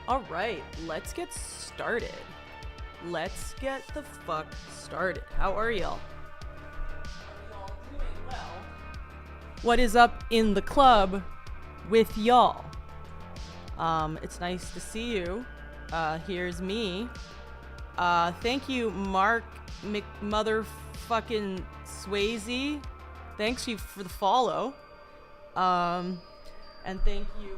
All right, let's get started. Let's get the fuck started. How are y'all? Are y'all doing well? What is up in the club with y'all? It's nice to see you. Here's me. Thank you, Mark McMotherfucking Swayze. Thanks you for the follow. And thank you,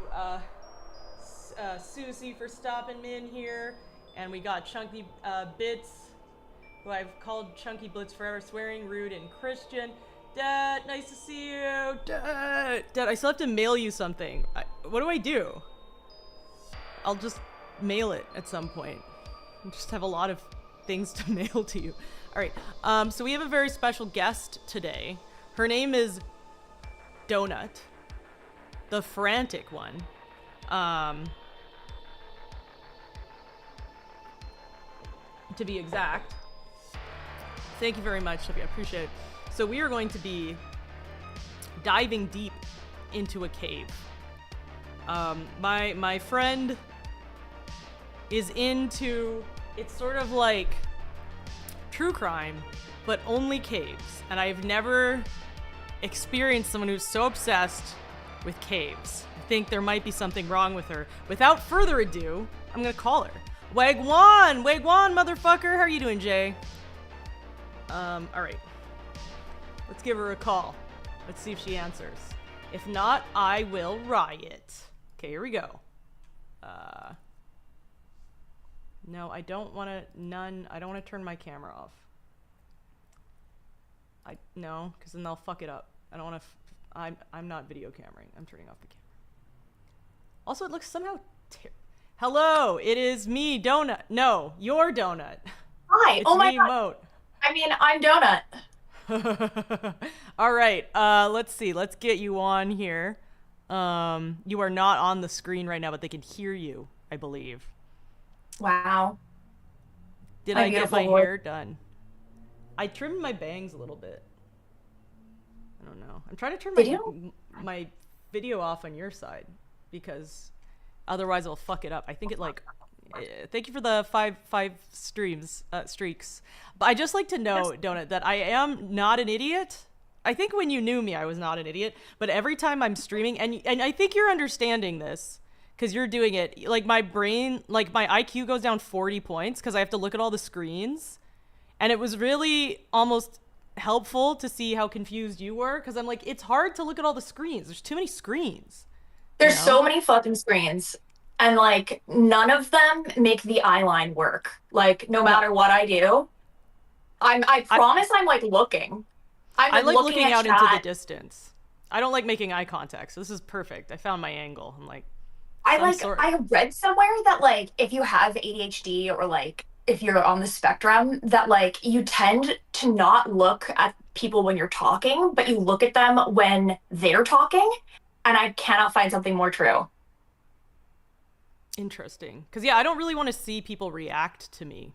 Susie for stopping in here. And we got Chunky Bits, who I've called Chunky Blitz forever, swearing, rude, and Christian. Dad, nice to see you. Dad, I still have to mail you something. What do I do? I'll just mail it at some point. I just have a lot of things to mail to you. All right, so we have a very special guest today. Her name is Donut, the frantic one. To be exact. Thank you very much, Sophie. I appreciate it. So we are going to be diving deep into a cave. My friend is into, it's sort of like true crime, but only caves. And I've never experienced someone who's so obsessed with caves. I think there might be something wrong with her. Without further ado, I'm gonna call her. Wagwan, motherfucker. How are you doing, Jay? All right. Let's give her a call. Let's see if she answers. If not, I will riot. Okay, here we go. No, I don't want to. I don't want to turn my camera off. No, because then they'll fuck it up. I don't want to. I'm not video cameraing. I'm turning off the camera. Also, it looks somehow. Hello, it is me, Donut. No, your Donut. Hi. It's Oh my me, God. Moat. I mean, I'm Donut. All right, let's see. Let's get you on here. You are not on the screen right now, but they can hear you, I believe. Wow. Did My I get beautiful my voice. hair done? I trimmed my bangs a little bit. I don't know. I'm trying to turn Did you? my video off on your side because otherwise it'll fuck it up. I think it like. Thank you for the five streaks. But I just like to know, Donut, that I am not an idiot. I think when you knew me, I was not an idiot. But every time I'm streaming, and I think you're understanding this because you're doing it. Like my brain, like my IQ goes down 40 points because I have to look at all the screens. And it was really almost helpful to see how confused you were because I'm like, it's hard to look at all the screens. There's too many screens. There's You know? so many fucking screens, and like none of them make the eye line work. Like no matter what I do, I promise I'm like looking. I'm I like like looking looking at out into the chat. distance. I don't like making eye contact, so this is perfect. I found my angle. I'm like, I some like sort. I read somewhere that like if you have ADHD or like if you're on the spectrum, that like you tend to not look at people when you're talking, but you look at them when they're talking. And I cannot find something more true. Interesting. Because, yeah, I don't really want to see people react to me.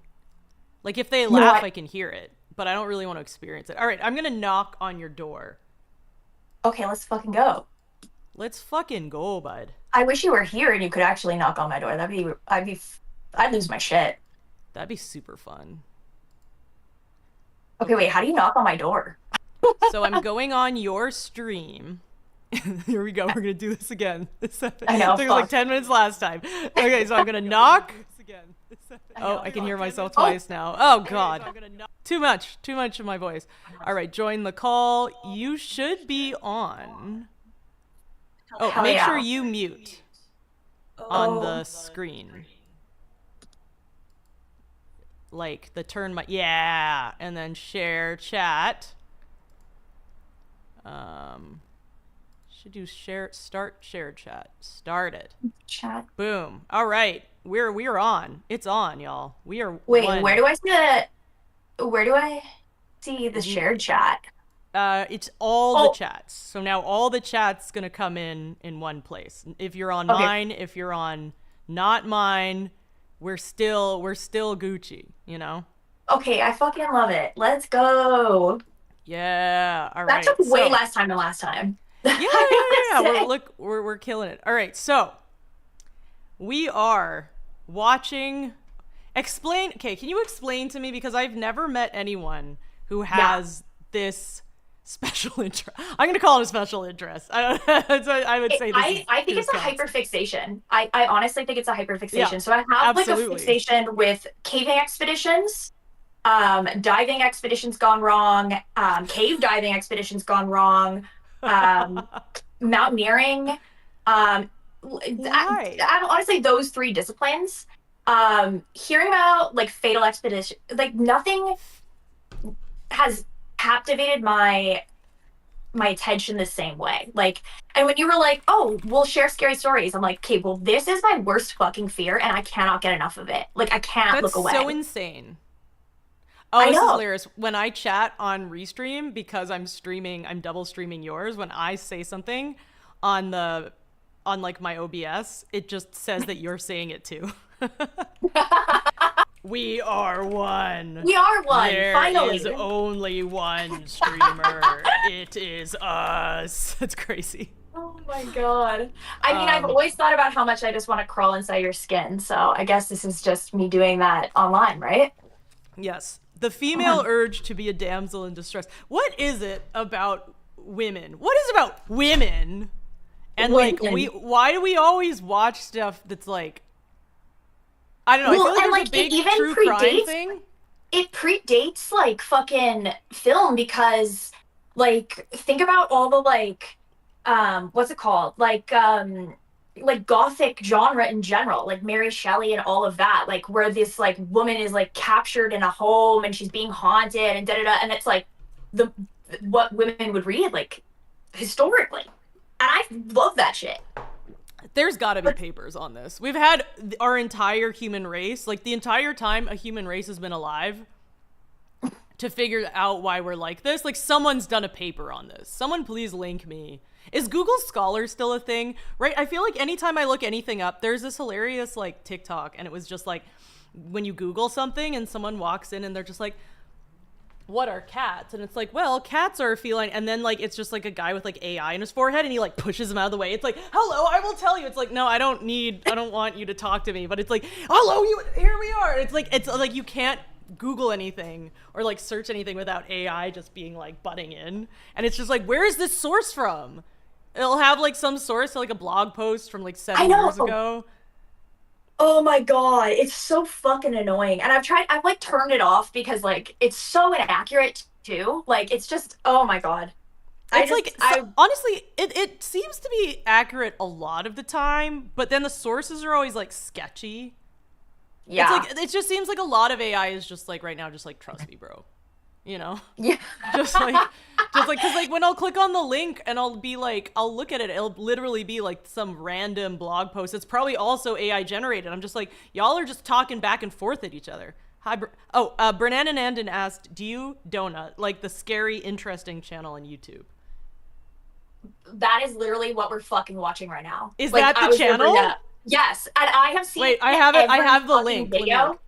Like, if they No, laugh, I can hear it, but I don't really want to experience it. All right, I'm going to knock on your door. okay, let's fucking go. Let's fucking go, bud. I wish you were here and you could actually knock on my door. I'd lose my shit. That'd be super fun. Okay, wait, how do you knock on my door? So I'm going on your stream. Here we go. We're going to do this again. I know, It took us like fuck. 10 minutes last time. Okay, so I'm going to knock. Oh, I can hear myself twice now. Oh, God. Too much of my voice. All right, join the call. You should be on. Oh, Hell make yeah. sure you mute on the screen. Like the turn my, yeah, and then share chat. Should do start share chat. Start it. Chat. Boom. All right. We're on. It's on, y'all. We are Wait, one. where do I see the shared chat? It's all the Oh. chats. So now all the chats gonna come in one place. If you're on Okay. mine, if you're on not mine, we're still Gucci, you know? Okay, I fucking love it. Let's go. Yeah. All That right. took way So- less time than last time. Yeah. I gotta say. We're killing it. All right. So we are watching. Explain. Okay, can you explain to me, because I've never met anyone who has this special interest. I'm going to call it a special interest. I would say this is I think this it's a counts. hyperfixation. I honestly think it's a Yeah, hyperfixation. So I have like a absolutely. fixation with caving expeditions, diving expeditions gone wrong, cave diving expeditions gone wrong, um, mountaineering. Why? I honestly those three disciplines. Hearing about like fatal expedition, like nothing has captivated my attention the same way. Like, and when you were like, "Oh, we'll share scary stories," I'm like, "Okay, well, this is my worst fucking fear, and I cannot get enough of it. Like, I can't That's look away." so insane. Oh, I this is know. hilarious. When I chat on Restream, because I'm double streaming yours, when I say something on like my OBS, it just says that you're saying it too. We are one. We are one, There is finally. only one streamer. It is us. That's crazy. Oh my god. I mean, I've Um, always thought about how much I just want to crawl inside your skin. So I guess this is just me doing that online, right? yes. The female urge to be a damsel in distress. What is it about women? What is it about women? And like Women. why do we always watch stuff that's like, I don't know, I feel Well, like and there's a like it big even true crime predates thing. it predates like fucking film because like think about all the what's it called? Like gothic genre in general, like Mary Shelley and all of that, like where this like woman is like captured in a home and she's being haunted and da da da, and it's like the what women would read like historically. And I love that shit. There's got to be But papers on this. We've had our entire human race, like the entire time a human race has been alive, to figure out why we're like this. Like someone's done a paper on this. Someone please link me. Is Google Scholar still a thing? Right? I feel like anytime I look anything up, there's this hilarious like TikTok, and it was just like when you Google something and someone walks in and they're just like, what are cats? And it's like, well, cats are a feline. And then like it's just like a guy with like AI in his forehead, and he like pushes him out of the way. It's like, hello, I will tell you. It's like, no, I don't want you to talk to me. But it's like, hello, you, here we are. It's like you can't Google anything or like search anything without AI just being like butting in. And it's just like, where is this source from? It'll have like some source, like a blog post from like I 7 years know. ago. Oh my God, it's so fucking annoying. And I've like turned it off because like it's so inaccurate too. Like it's just, oh my God. It's like, so, I, honestly, it seems to be accurate a lot of the time, but then the sources are always like sketchy. It's yeah. like, it just seems like a lot of AI is just like right now, just like, trust me, bro. You know? Yeah. Just like, cause like when I'll click on the link and I'll be like, I'll look at it, it'll literally be like some random blog post. It's probably also AI generated. I'm just like, y'all are just talking back and forth at each other. Hi, Brennan and Andon asked, do you donut, like the scary, interesting channel on YouTube? That is literally what we're fucking watching right now. Is Like that the I was there, channel? Brenda. Yes. And I have seen Wait, I have it. I every have the fucking link. Let me video. look.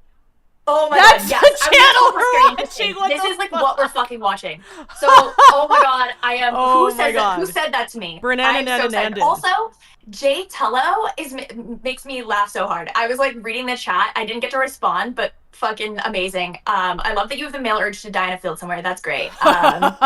Oh my That's God, the yes. I was channel so we're scary watching. interesting. What This the is like fuck? what we're fucking watching. So, oh my God, I am. Who Oh my says that? Who god. said that to me? Brennan I'm and so excited. Andon. Also, Jay Tello makes me laugh so hard. I was like reading the chat. I didn't get to respond, but fucking amazing. I love that you have the male urge to die in a field somewhere. That's great. An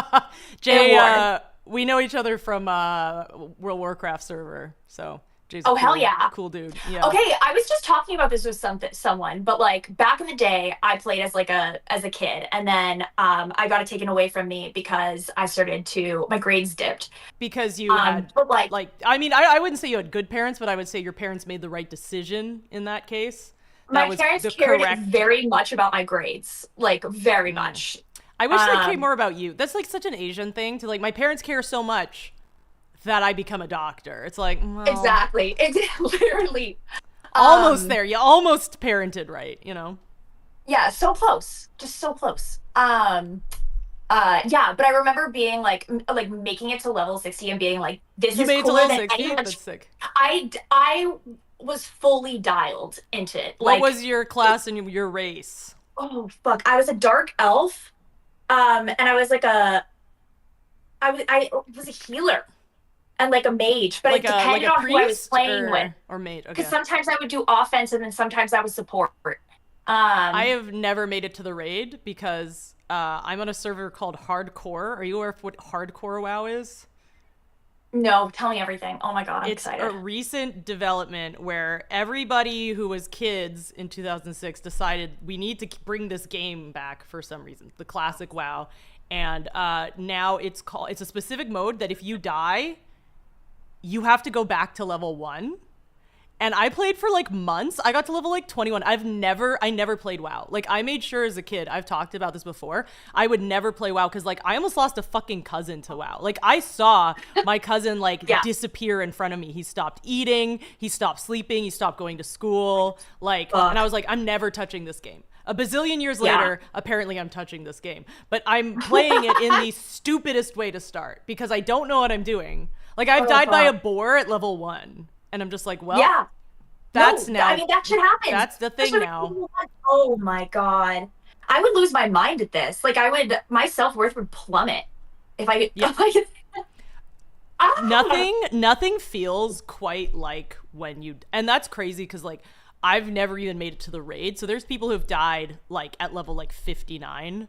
Jay, award. we know each other from World of Warcraft server, so Jay's a Oh hell cool, yeah. cool dude. Yeah. Okay, I was just talking about this with someone, but like back in the day, I played as like a kid, and then I got it taken away from me because I started to my grades dipped. Because you had, But like like, I mean, I wouldn't say you had good parents, but I would say your parents made the right decision in that case. That my was parents the cared correct. very much about my grades, like very much. I wish they cared Um, more about you. That's like such an Asian thing to like, my parents care so much that I become a doctor. It's like, well, exactly, it's literally. almost Um, there. You almost parented right, you know? yeah, so close, just so close. Yeah, but I remember being like making it to level 60 and being like, this You is made it to cooler level than 60? any That's much. sick. I was fully dialed into it. What Like, was your class and your race? oh fuck, I was a dark elf, and I was like I was a healer. and like a mage, but it like depended a on who I was priest playing with. or mate. Because Okay. sometimes I would do offense and then sometimes I was support. I Um, have never made it to the raid because I'm on a server called Hardcore. Are you aware of what Hardcore WoW is? no, tell me everything. Oh my God, I'm It's a excited. recent development where everybody who was kids in 2006 decided we need to bring this game back for some reason, the classic WoW. And now it's a specific mode that if you die, you have to go back to level 1. And I played for like months. I got to level like 21. I never played WoW. Like I made sure as a kid, I've talked about this before, I would never play WoW because like I almost lost a fucking cousin to WoW. Like I saw my cousin like Yeah. disappear in front of me. He stopped eating, he stopped sleeping, he stopped going to school. Like, and I Fuck. was like, I'm never touching this game. A bazillion years Yeah. later, apparently I'm touching this game. But I'm playing it in the stupidest way to start because I don't know what I'm doing. Like I've Oh died by a fuck. boar at level 1. And I'm just like, well, Yeah. that's No, I now mean that should happen. that's the thing Especially now. oh my God. I would lose my mind at this. Like I would my self-worth would plummet if I Yeah. if I ah Nothing feels quite like when you and that's crazy because like I've never even made it to the raid. So there's people who've died like at level like 59.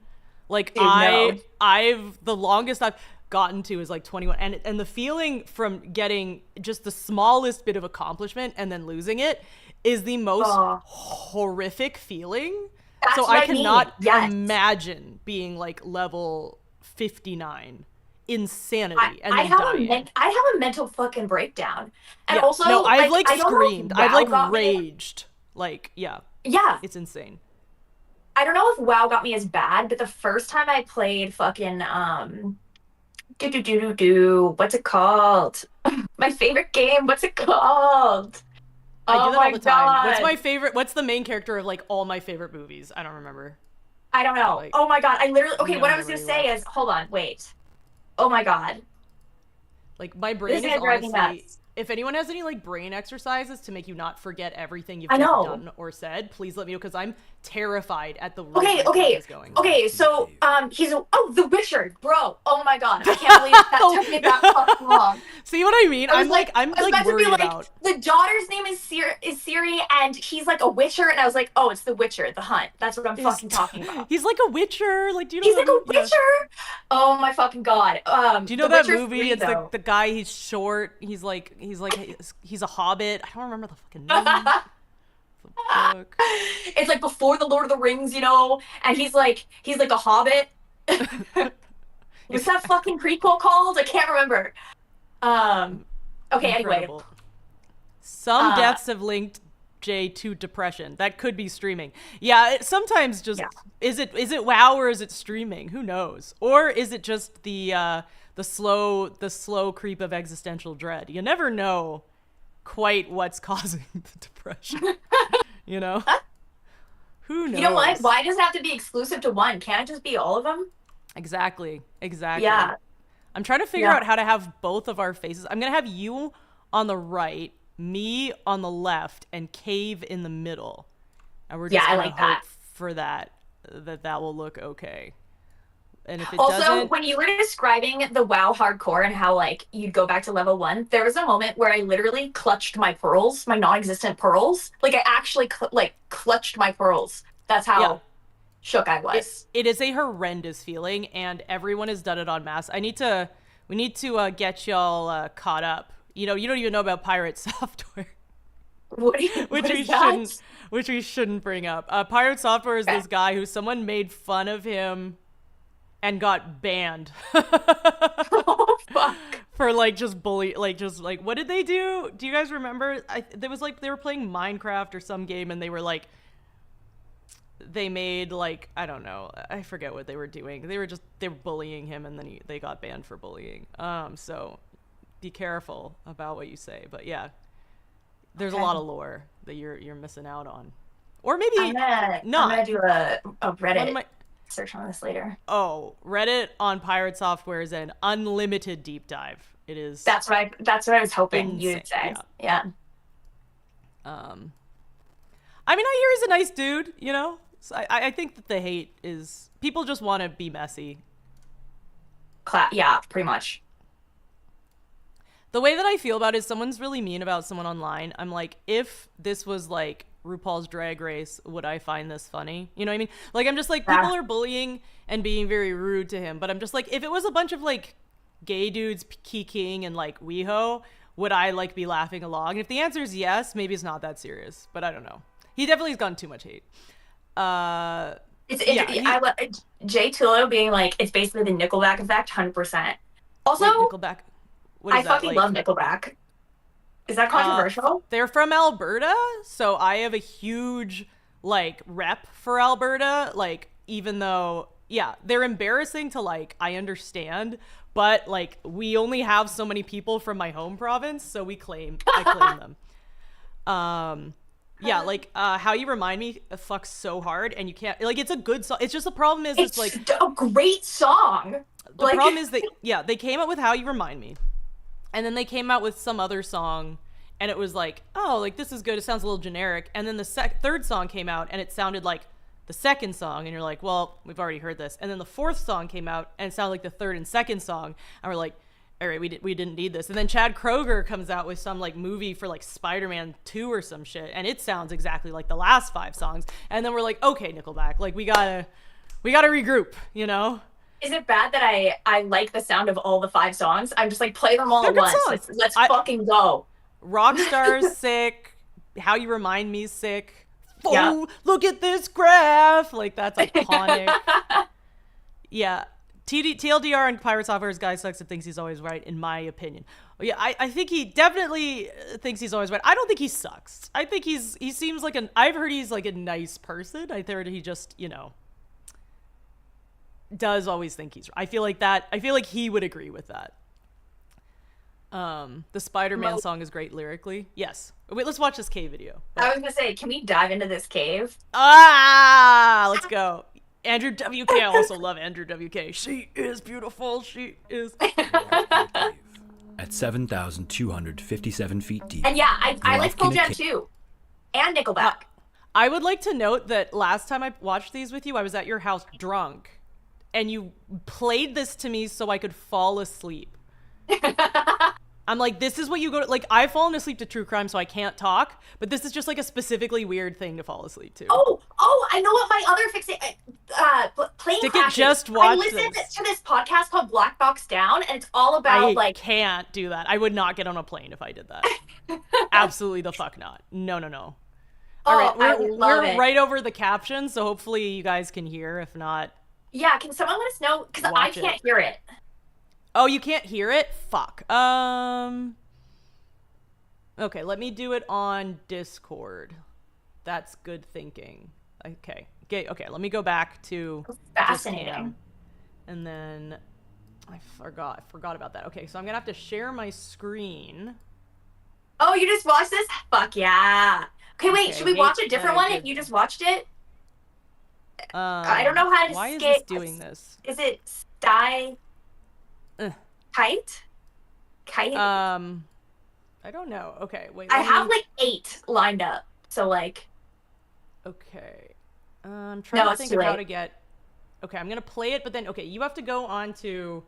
Like dude, no. I've the longest I've gotten to is like 21, and the feeling from getting just the smallest bit of accomplishment and then losing it is the most Oh, horrific feeling. So that's I what I mean. cannot Yes. imagine being like level 59 I, insanity and I then have dying. I have a mental fucking breakdown. And Yeah. No, also, I've like, like I don't know screamed. if I've WoW like got me. raged. Like, yeah, Yeah, it's insane. I don't know if WoW got me as bad, but the first time I played fucking what's it called? My favorite game. What's it called? I do Oh that all my the time. What's God. my favorite? What's the main character of like all my favorite movies? I don't remember. I don't But know. like, Oh my God. I literally, you okay, don't what I was remember gonna you say watched. is, hold on, wait. Oh my God. Like my This brain is is gonna drive me honestly, nuts. if anyone has any like brain exercises to make you not forget everything you've I just know. done or said, please let me know because I'm terrified at the rate Okay, my brain okay, is going. okay. So, he's oh, The Witcher, bro. Oh my God, I can't believe that took me that fucking long. See what I mean? I was like, I'm I was like about to be worried like, about. the daughter's name is Siri, and he's like a Witcher, and I was like, oh, it's The Witcher, The Hunt. That's what I'm Is fucking talking about. he's like a witcher. Like, do you know He's that like a movie? Yeah. Witcher. Oh my fucking God. Do you know The that Witcher movie? 3 It's though. the guy. He's short. He's a hobbit. I don't remember the fucking name. The book. It's like before the Lord of the Rings, and he's like a hobbit. What's that Exactly. fucking prequel called? I can't remember. Um, okay, anyway. Incredible. Some Uh, deaths have linked Jay to depression. That could be streaming. Yeah, sometimes just yeah. is it WoW or is it streaming? Who knows? Or is it just the slow creep of existential dread? You never know quite what's causing the depression. You know? Who You know what? knows? Why does it have to be exclusive to one? Can't it just be all of them? Exactly. Exactly. Yeah. I'm trying to figure Yeah. out how to have both of our faces. I'm gonna have you on the right, me on the left, and Cave in the middle. And we're Yeah, just I gonna like that. hope for that will look okay. And if it Also, doesn't, when you were describing the WoW hardcore and how like you'd go back to level 1, there was a moment where I literally clutched my pearls, my non-existent pearls. Like I actually like clutched my pearls. That's yeah, how shook I was. it is a horrendous feeling, and everyone has done it en masse. We need to get y'all caught up. You don't even know about pirate software. which What we is that? shouldn't which we shouldn't bring up. Pirate Software is Okay. this guy who someone made fun of him and got banned Oh fuck. for like just bully like just like what did they do? Do you guys remember? There was like they were playing Minecraft or some game and they were like they made like I don't know, I forget what they were doing. They were bullying him and then they got banned for bullying. So be careful about what you say. But yeah, there's a Okay. lot of lore that you're missing out on, or I'm maybe gonna I'm not. gonna do a One of Reddit my search on this later. Reddit on Pirate Software is an unlimited deep dive. It is That's what I was hoping insane. you'd say. Yeah. Yeah. Um. I mean, I hear he's a nice dude. So I think that the hate is people just want to be messy. Yeah, pretty much. The way that I feel about it is someone's really mean about someone online. I'm like, if this was like RuPaul's Drag Race, would I find this funny? You know what I mean? Like, I'm just like, people are bullying and being very rude to him. But I'm just like, if it was a bunch of like gay dudes kikiing and like WeHo, would I like be laughing along? And if the answer is yes, maybe it's not that serious. But I don't know. He definitely has gotten too much hate. Jay Tullo being like, it's basically the Nickelback effect, 100%. Also, wait, Nickelback. What is I fucking love Nickelback. Is that controversial? They're from Alberta, so I have a huge like rep for Alberta. Like, even though, yeah, they're embarrassing to like, I understand, but like, we only have so many people from my home province, so I claim them. Yeah, like How You Remind Me fucks so hard, and you can't, like, it's a good song. It's just the problem is it's like a great song. The problem is that, yeah, they came out with How You Remind Me, and then they came out with some other song, and it was like, oh, like, this is good. It sounds a little generic. And then the third song came out, and it sounded like the second song, and you're like, well, we've already heard this. And then the fourth song came out, and it sounded like the third and second song, and we're like, all right, we didn't need this. And then Chad Kroeger comes out with some like movie for like Spider-Man 2 or some shit, and it sounds exactly like the last 5 songs. And then we're like, okay, Nickelback, like, we gotta regroup, you know? Is it bad that I like the sound of all the 5 songs? I'm just like, play them all at once. Let's fucking go. Rockstar's sick. How You Remind Me's sick. Oh, look at this graph. Like, that's iconic. Yeah. TLDR and Pirate Software's guy sucks and thinks he's always right, in my opinion. Yeah, I think he definitely thinks he's always right. I don't think he sucks. I think he seems like I've heard he's like a nice person. I heard he just, you know, does always think he's right. I feel like he would agree with that. The Spider-Man song is great lyrically. Yes. Wait, let's watch this cave video. I was gonna say, can we dive into this cave? Let's go. Andrew WK, I also love Andrew WK. She is beautiful. She is. At 7,257 feet deep. And yeah, I like Pearl Jam too. And Nickelback. I would like to note that last time I watched these with you, I was at your house drunk, and you played this to me so I could fall asleep. I'm like, this is what you go to, like, I've fallen asleep to true crime, so I can't talk, but this is just like a specifically weird thing to fall asleep to. Oh, I know what my other plane crashes. Just watch I listened to this podcast called Black Box Down, and it's all about I can't do that. I would not get on a plane if I did that. Absolutely the fuck not. No. All right, we're right over the caption, so hopefully you guys can hear. If not, yeah, can someone let us know? Because I can't hear it. Oh, you can't hear it? Fuck. Okay, let me do it on Discord. That's good thinking. Okay, let me go back to fascinating. And then I forgot about that. Okay, so I'm gonna have to share my screen. Oh, you just watched this? Fuck yeah. Okay, wait, should we watch a different one if you just watched it? I don't know how to Why is this doing this? Is it Kite? I don't know. Okay, wait. I have like 8 lined up. So like. Okay. I'm trying to think of how to get. Okay, I'm gonna play it, but then you have to go on to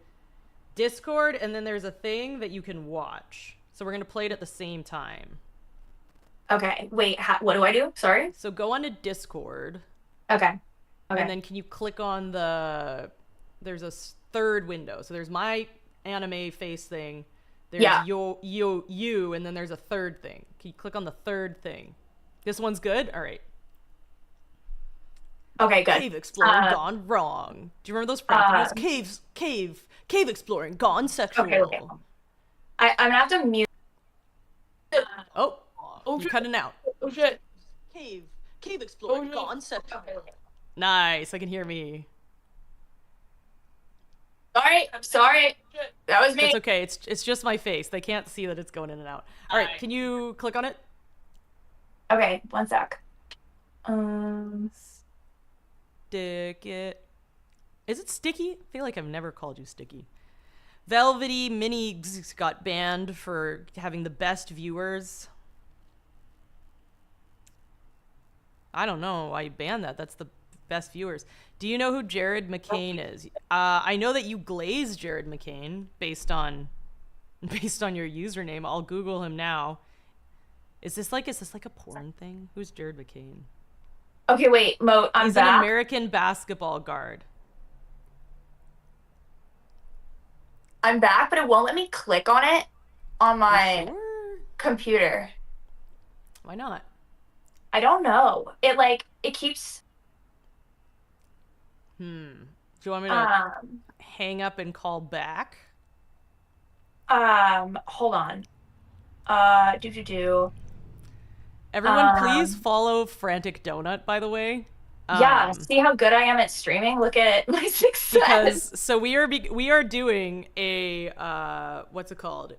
Discord, and then there's a thing that you can watch. So we're gonna play it at the same time. Okay. Wait. What do I do? Sorry. So go on to Discord. Okay. And then can you click on there's a third window. So there's my anime face thing. There's you, and then there's a third thing. Can you click on the third thing? This one's good? All right. Okay, good. Cave exploring gone wrong. Do you remember those videos? Cave exploring gone sexual. Okay. I'm gonna have to mute. Oh, you're cutting out. Oh shit. Cave exploring gone sexual. Okay. Nice, I can hear me. I'm sorry. That was me. It's okay. It's just my face. They can't see that it's going in and out. All right, can you click on it? Okay, one sec. Stick it. Is it sticky? I feel like I've never called you sticky. Velvety Mini got banned for having the best viewers. I don't know. I banned that. That's the best viewers. Do you know who Jared McCain is? I know that you glaze Jared McCain based on based on your username. I'll Google him now. Is this like a porn thing? Who's Jared McCain? Okay, wait, Moat, I'm He's back. an American basketball guard. I'm back, but it won't let me click on it on my Sure. computer. Why not? I don't know. It keeps Do you want me to hang up and call back? hold on. Everyone, please follow Frantic Donut, by the way. Yeah, see how good I am at streaming? Look at my success. Because so we are doing a what's it called?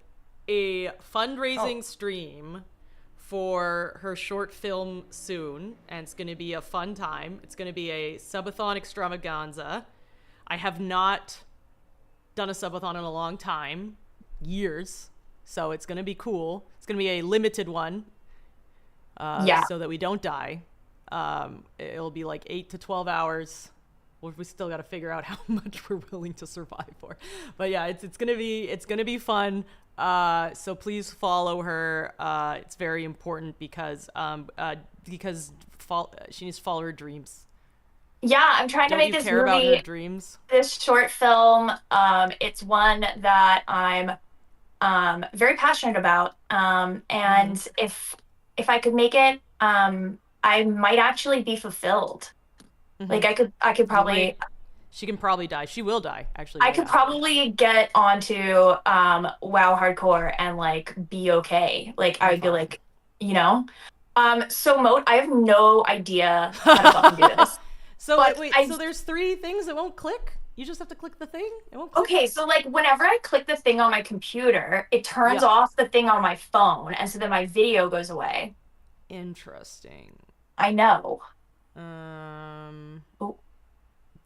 A fundraising stream for her short film soon, and it's going to be a fun time. It's going to be a subathon extravaganza. I have not done a subathon in a long time, years, so it's going to be cool. It's going to be a limited one, so that we don't die. It'll be like 8 to 12 hours. We still got to figure out how much we're willing to survive for. But yeah, it's gonna be fun. So please follow her. It's very important because she needs to follow her dreams. Yeah, I'm trying to make this care about movie, her dreams? this short film. It's one that I'm very passionate about. And if I could make it, I might actually be fulfilled. Like I could probably. She can probably die. She will die, actually. I could probably get onto WoW Hardcore and like be okay. Like I would be like, you know. So Moat, I have no idea how to fucking do this. So wait, so there's 3 things that won't click? You just have to click the thing? It won't click? Okay, so like whenever I click the thing on my computer, it turns off the thing on my phone, and so then my video goes away. Interesting. I know. Do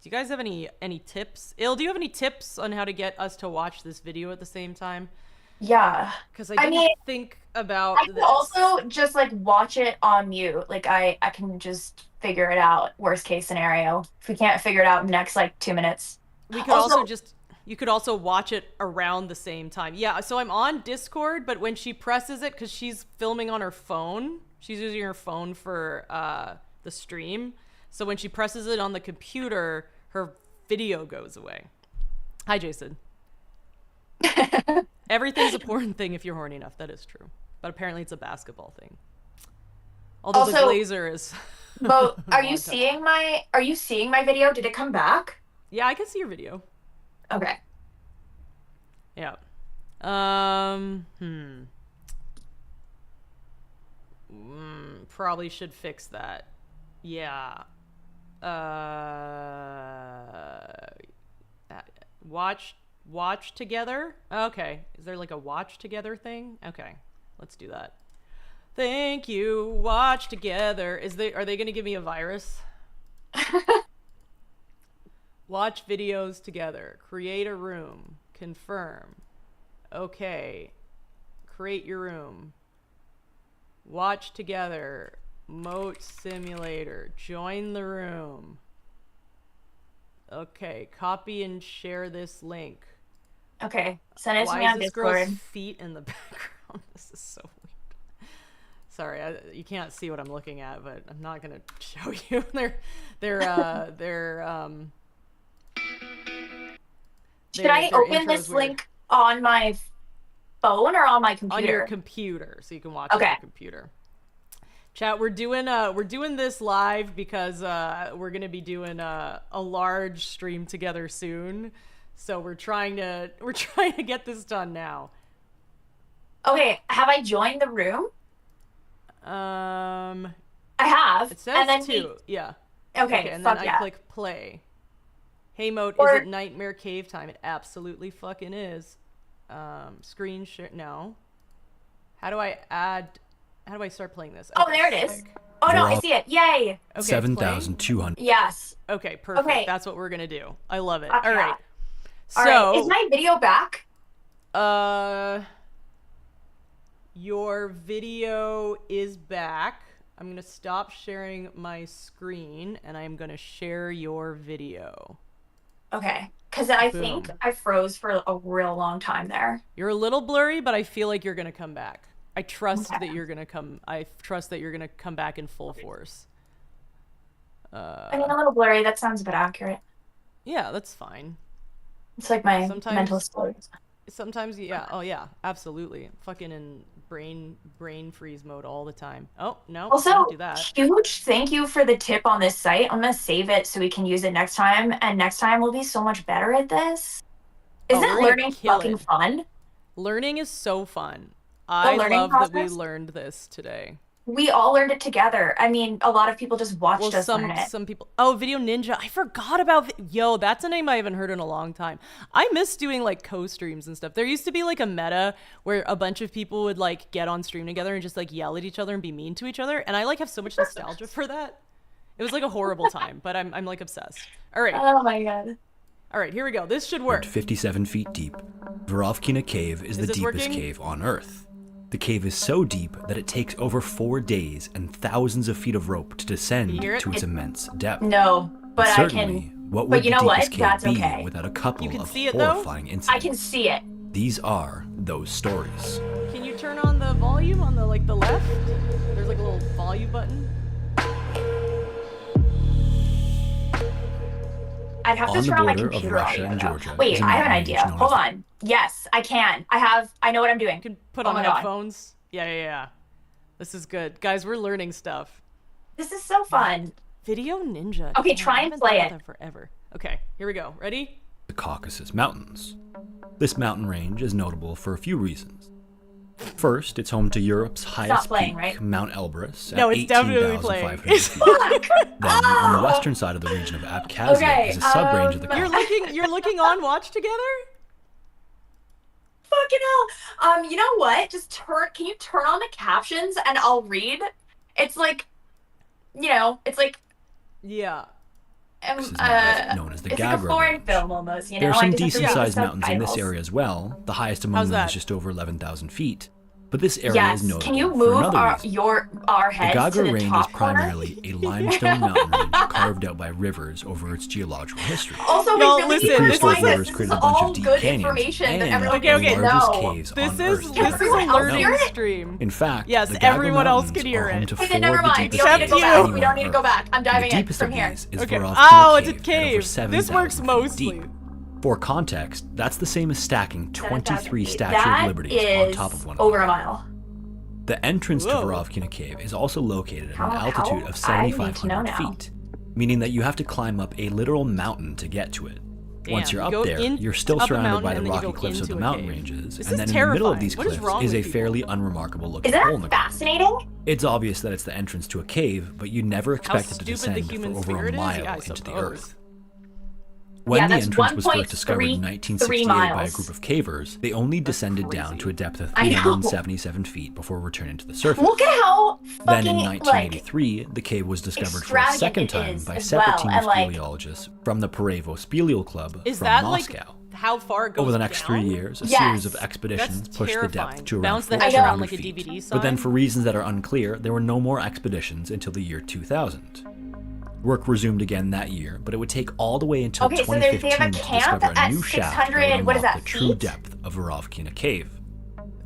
you guys have any tips? Il, do you have any tips on how to get us to watch this video at the same time? Yeah. Because I didn't think about I can also just like watch it on mute. Like I can just figure it out. Worst case scenario. If we can't figure it out in the next like 2 minutes. We could you could also watch it around the same time. Yeah, so I'm on Discord, but when she presses it, because she's filming on her phone, she's using her phone for the stream. So when she presses it on the computer, her video goes away. Hi, Jason. Everything's a porn thing if you're horny enough. That is true. But apparently it's a basketball thing. Although also, the Glazer is... But are you seeing my video? Did it come back? Yeah, I can see your video. Okay. Yeah. Probably should fix that. Yeah. Watch together? Okay. Is there like a watch together thing? Okay. Let's do that. Thank you. Watch together. Are they going to give me a virus? Watch videos together. Create a room. Confirm. Okay. Create your room. Watch together. Moat simulator. Join the room. Okay. Copy and share this link. Okay. Send it to me on Discord. Why is this girl's feet in the background? This is so weird. Sorry, you can't see what I'm looking at, but I'm not gonna show you. Should I open this link on my phone or on my computer? On your computer, so you can watch it on your computer. Chat, we're doing this live because we're gonna be doing a large stream together soon. So we're trying to get this done now. Okay, have I joined the room? I have. It says 2. Yeah. Okay, and then I click play. Hey Moat, is it Nightmare Cave time? It absolutely fucking is. Screen share. No. How do I start playing this? Okay, there it is. Oh no, I see it. Yay. Okay, 7,200. Yes. Okay, perfect. Okay. That's what we're gonna do. I love it. Okay. All right. So, all right. Is my video back? Your video is back. I'm gonna stop sharing my screen and I'm gonna share your video. Okay. because I think I froze for a real long time there. You're a little blurry, but I feel like you're gonna come back. I trust that you're gonna come. I trust that you're gonna come back in full force. I mean, a little blurry. That sounds a bit accurate. Yeah, that's fine. It's like my Sometimes- mental state. Sometimes, yeah. Oh, yeah. Absolutely. Fucking in brain freeze mode all the time. Oh no! Also, don't do that. huge thank you for the tip on this site. I'm gonna save it so we can use it next time, and next time we'll be so much better at this. Oh, Isn't we're gonna learning kill fucking it. fun? Learning is so fun. I learning love that we process? learned this today. We all learned it together. I mean, a lot of people just watched Well, us learn it. some people. Oh, Video Ninja. I forgot about. Yo, that's a name I haven't heard in a long time. I miss doing like co-streams and stuff. There used to be like a meta where a bunch of people would like get on stream together and just like yell at each other and be mean to each other, and I like have so much nostalgia for that. It was like a horrible time, but I'm like obsessed. All right, Oh my god. all right, here we go. This should work. 57 feet deep. Vorovkina Cave is the this deepest working? cave on Earth. The cave is so deep that it takes over 4 days and thousands of feet of rope to descend You hear it? to its immense depth. No, but I Certainly, can. what but would you the know what? deepest cave That's be okay. without a couple You can of see it, though? horrifying I incidents? can see it. These are those stories. Can you turn on the volume on the like the left? There's like a little volume button. I'd have On to the turn on my border of computer Russia audio, and though. Georgia is Wait, a I have an mountain idea. range known Hold as- on. Yes, I can. I know what I'm doing. You can put Oh on my God. headphones. Yeah. This is good, guys. We're learning stuff. This is so fun. Video Ninja. Okay, Damn, try I and haven't play thought it. of that forever. Okay, here we go. Ready? The Caucasus Mountains. This mountain range is notable for a few reasons. First, it's home to Europe's highest playing, peak, right? Mount Elbrus, at No, it's definitely 18,500 playing. feet. Then, on the western side of the region of Abkhazia Okay, is a sub-range of the You're Caucasus. looking on Watch Together? Fucking hell. You know what? Can you turn on the captions and I'll read? It's like, it's like, Yeah. This is known as the it's like a Gagra foreign Range. film almost, you know? There are I some just have to read decent-sized the mountains in this subtitles. area as well. The highest among How's them that? is just over 11,000 feet. But this area Yes. is notable Can you for move another reason. our The heads to Gagra the Range top is corner? primarily a limestone mountain range carved out by rivers over its geological history. Also, Y'all, we really listen, need to this find is- this. rivers This is created a bunch all of deep good canyons information that and everyone Okay, can okay. the largest know. caves This on is Earth. this is everyone a else learning hear it? stream. In fact, Yes, the Gagra everyone else Mountains can hear are home it. to Okay, 4 then never of the mind. We deepest don't need to go caves back. anywhere We don't on need to go Earth. back. I'm The diving in deepest from of here. these is Okay. Vorovkina Oh, it's a Cave, at cave. over This 7,000 works feet mostly. deep. For context, that's the same as stacking 23 That Statue of Liberties on is top of one over a another. mile. The entrance to Whoa. Vorovkina Cave is also located at an How- altitude how- of I need to know 7,500 now. feet, meaning that you have to climb up a literal mountain to get to it. Once Damn, you're you up go there, in- you're still up a surrounded mountain by the and then you rocky go cliffs of the into a mountain cave. ranges, This and is then in the middle of terrifying. these What is cliffs wrong is with a people? fairly unremarkable looking Isn't hole in that the ground. fascinating? It's obvious that it's the entrance to a cave, but you never expect it to stupid the descend human for over spirit a is? mile Yeah, I into the suppose. earth. When Yeah, the that's entrance was first discovered in 1.33 1968 by a miles. group of cavers, they only descended down crazy. to a depth of I know. 377 feet before returning to the surface. Look at how Then in fucking, 1983, the cave was discovered for a extravagant second it time is by a as separate well, team and, of like- speleologists from the Parevo Speleal Club Is from that Moscow. like how far it goes Over the next down? 3 years, a Yes. series of expeditions That's pushed the terrifying. depth to around Bounce the head 1,400 around like a feet. DVD But then sign? for reasons that are unclear, there were no more expeditions until the year 2000. Work resumed again that year, but it would take all the way until Okay, so they have a 2015 to camp discover a at new shaft 600 that would what is unlock that, the true feet? depth of Vorovkina Cave.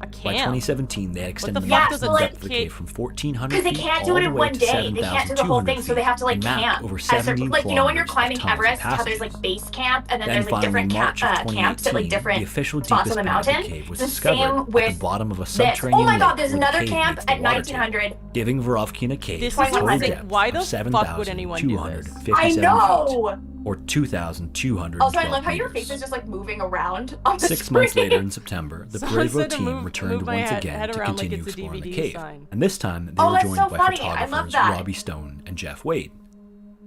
A By camp. 2017, they had extended the the fuck does maximum a depth of the cave- cave from 1,400 Because they feet can't all do it the in way one to day. They can't do the whole 7,200 thing, so they have to like and mapped camp. over As sort of- 17 like, you know when you're kilometers of climbing tunnels and Everest, how there's passages. like base camp and then Then there's like finally, different March of camps at like 2018, different the official spots deepest on the part of the mountain. cave was The discovered same at the with bottom of a this. subterranean Oh my god, lake there's where the another cave camp meets the at water table, 1900. giving Vorovkina Cave This a is total insane. depth Why the of fuck would anyone do this? 7,257 I feet, know. or 2,212 Also, I love how your face meters. is just like moving around on the 6 months screen. later in September, the Someone Parevo said to team move returned my once head again to around like continue it's a exploring the DVD cave. sign. And this time, they Oh, were that's joined so by funny. I love photographers that. Robbie Stone and Jeff Wade.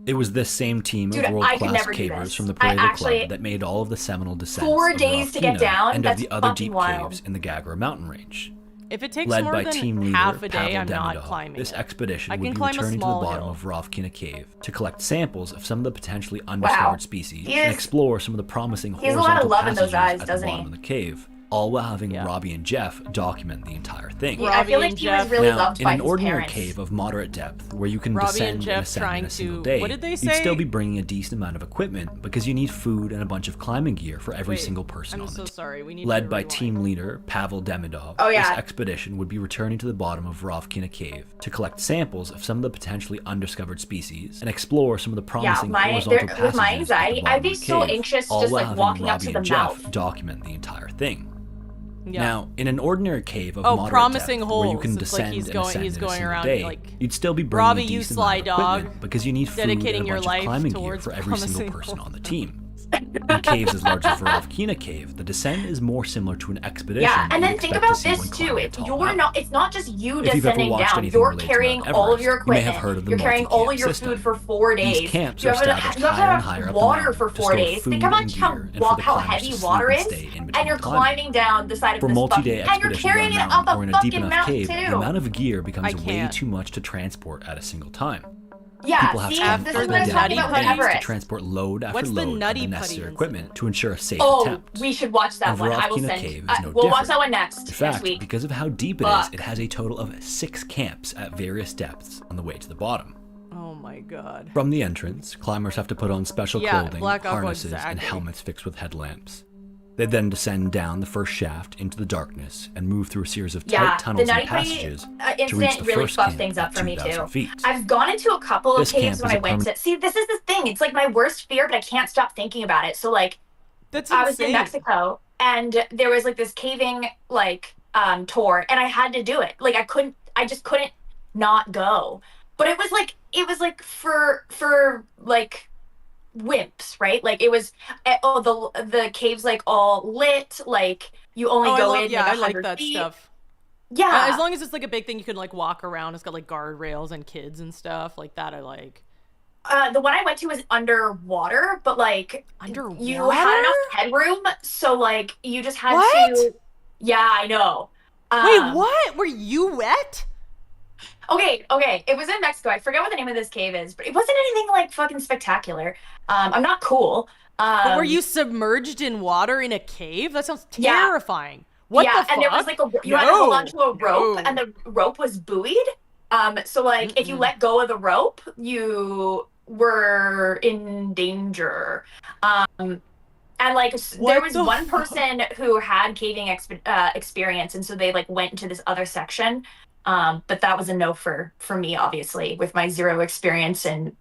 It was this same team Dude, of I could world-class never do cavers this. from the I Parevo actually- Club that made all of the seminal descents 4 of days to get Vorovkina down? and of That's the other fucking deep wild. caves in the Gagra mountain range. If it takes Led more by than team leader half a day, Pavel I'm not Demidov, climbing this it. expedition I would can be climb a returning to the small bottom hill. of Vorovkina Cave to collect samples of some of the potentially undiscovered species He and is- explore some of the promising he has a lot of horizontal love in those passages eyes, at the doesn't bottom he? of the cave. all while having Robbie and Jeff document the entire thing. Yeah, I feel like he was really now, loved in by an his ordinary parents. cave of moderate depth, where you can Robbie descend and and Jeff ascend in trying a single to- day, what did they you'd say? still be bringing a decent amount of equipment because you need food and a bunch of climbing gear for every single person I'm on so the team. sorry. We need Led to by rewind. team leader Pavel Demidov, Oh, yeah. this expedition would be returning to the bottom of Rovkina Cave to collect samples of some of the potentially undiscovered species and explore some of the promising horizontal passages with my at the anxiety, bottom I'd be of the so cave, anxious all just while like having walking up Robbie to the and Jeff mouth. document the entire thing. Yeah. Now, in an ordinary cave of Oh, moderate promising depth, where you holes. can It's like descend he's and going- ascend he's in a going single around, day, like, you'd still be bringing Robbie, a you decent sly amount of equipment dog, because you need food and a dedicating your bunch of life climbing gear towards for every single promising person holes. on the team. In caves as large as Rovkina Cave, the descent is more similar to an expedition. Yeah, that and you'd then think expect about to see this when too. climbing a If tall you're mountain. not, it's not just you If you've ever descending watched down. anything You're related to carrying Mount all of Everest, your you may equipment. have heard of the You're carrying all multi-camp of your system. food for 4 days. These camps you are have to, established you have to higher and have higher up the water mountain for to 4 store days. food Think how and much gear and for the how climbers heavy to water sleep is, and stay in and between you're climbing. climbing down the side of For this multi-day fucking, and you're expeditions on carrying a it up mountain a or in a deep fucking enough mountain cave, too. the amount of gear becomes way can't. too much to transport at a single time. Yeah, People have see, to spend this after is the what I'm days talking Nutty about with to Everest. transport load after What's the load Nutty of the Putty necessary incident? equipment to ensure a safe Oh, attempt. we should watch that And one. I will Rovkina send. Cave is no We'll watch different. that one next In fact, next week. because of how deep it is, Fuck. it has a total of 6 camps at various depths on the way to the bottom. Oh my god. From the entrance, climbers have to put on special Yeah, clothing, Black Aqua, harnesses, and exactly. helmets fixed with headlamps. They then descend down the first shaft into the darkness and move through a series of tight Yeah, the tunnels and Nutty Putty passages to reach incident the really first fucked camp things up at for me 2,000 too. feet. I've gone into a couple of This camp caves is when a I went to. See, this is the thing. It's like my worst fear, but I can't stop thinking about it. So like, That's I was in insane. Mexico, and there was like this caving like tour, and I had to do it. Like I just couldn't not go. But it was like for like wimps, right? Like it was the caves like all lit, like you only go in yeah, like I like 100 that feet. stuff. Yeah, As long as it's like a big thing you can like walk around. It's got like guardrails and kids and stuff like that. I like. the one I went to was underwater, but like Underwater? you had enough headroom, so like you just had What? to. Yeah, I know. Wait, what? Were you wet? Okay. It was in Mexico. I forget what the name of this cave is, but it wasn't anything like fucking spectacular. I'm not cool. But were you submerged in water in a cave? That sounds Yeah. terrifying. What yeah, the fuck? and there was like you had to hold onto a rope, No. and the rope was buoyed. So like if you let go of the rope, you were in danger. And like there What was the one fuck? person who had caving experience, and so they like went into this other section. But that was a no for me, obviously, with my 0 experience and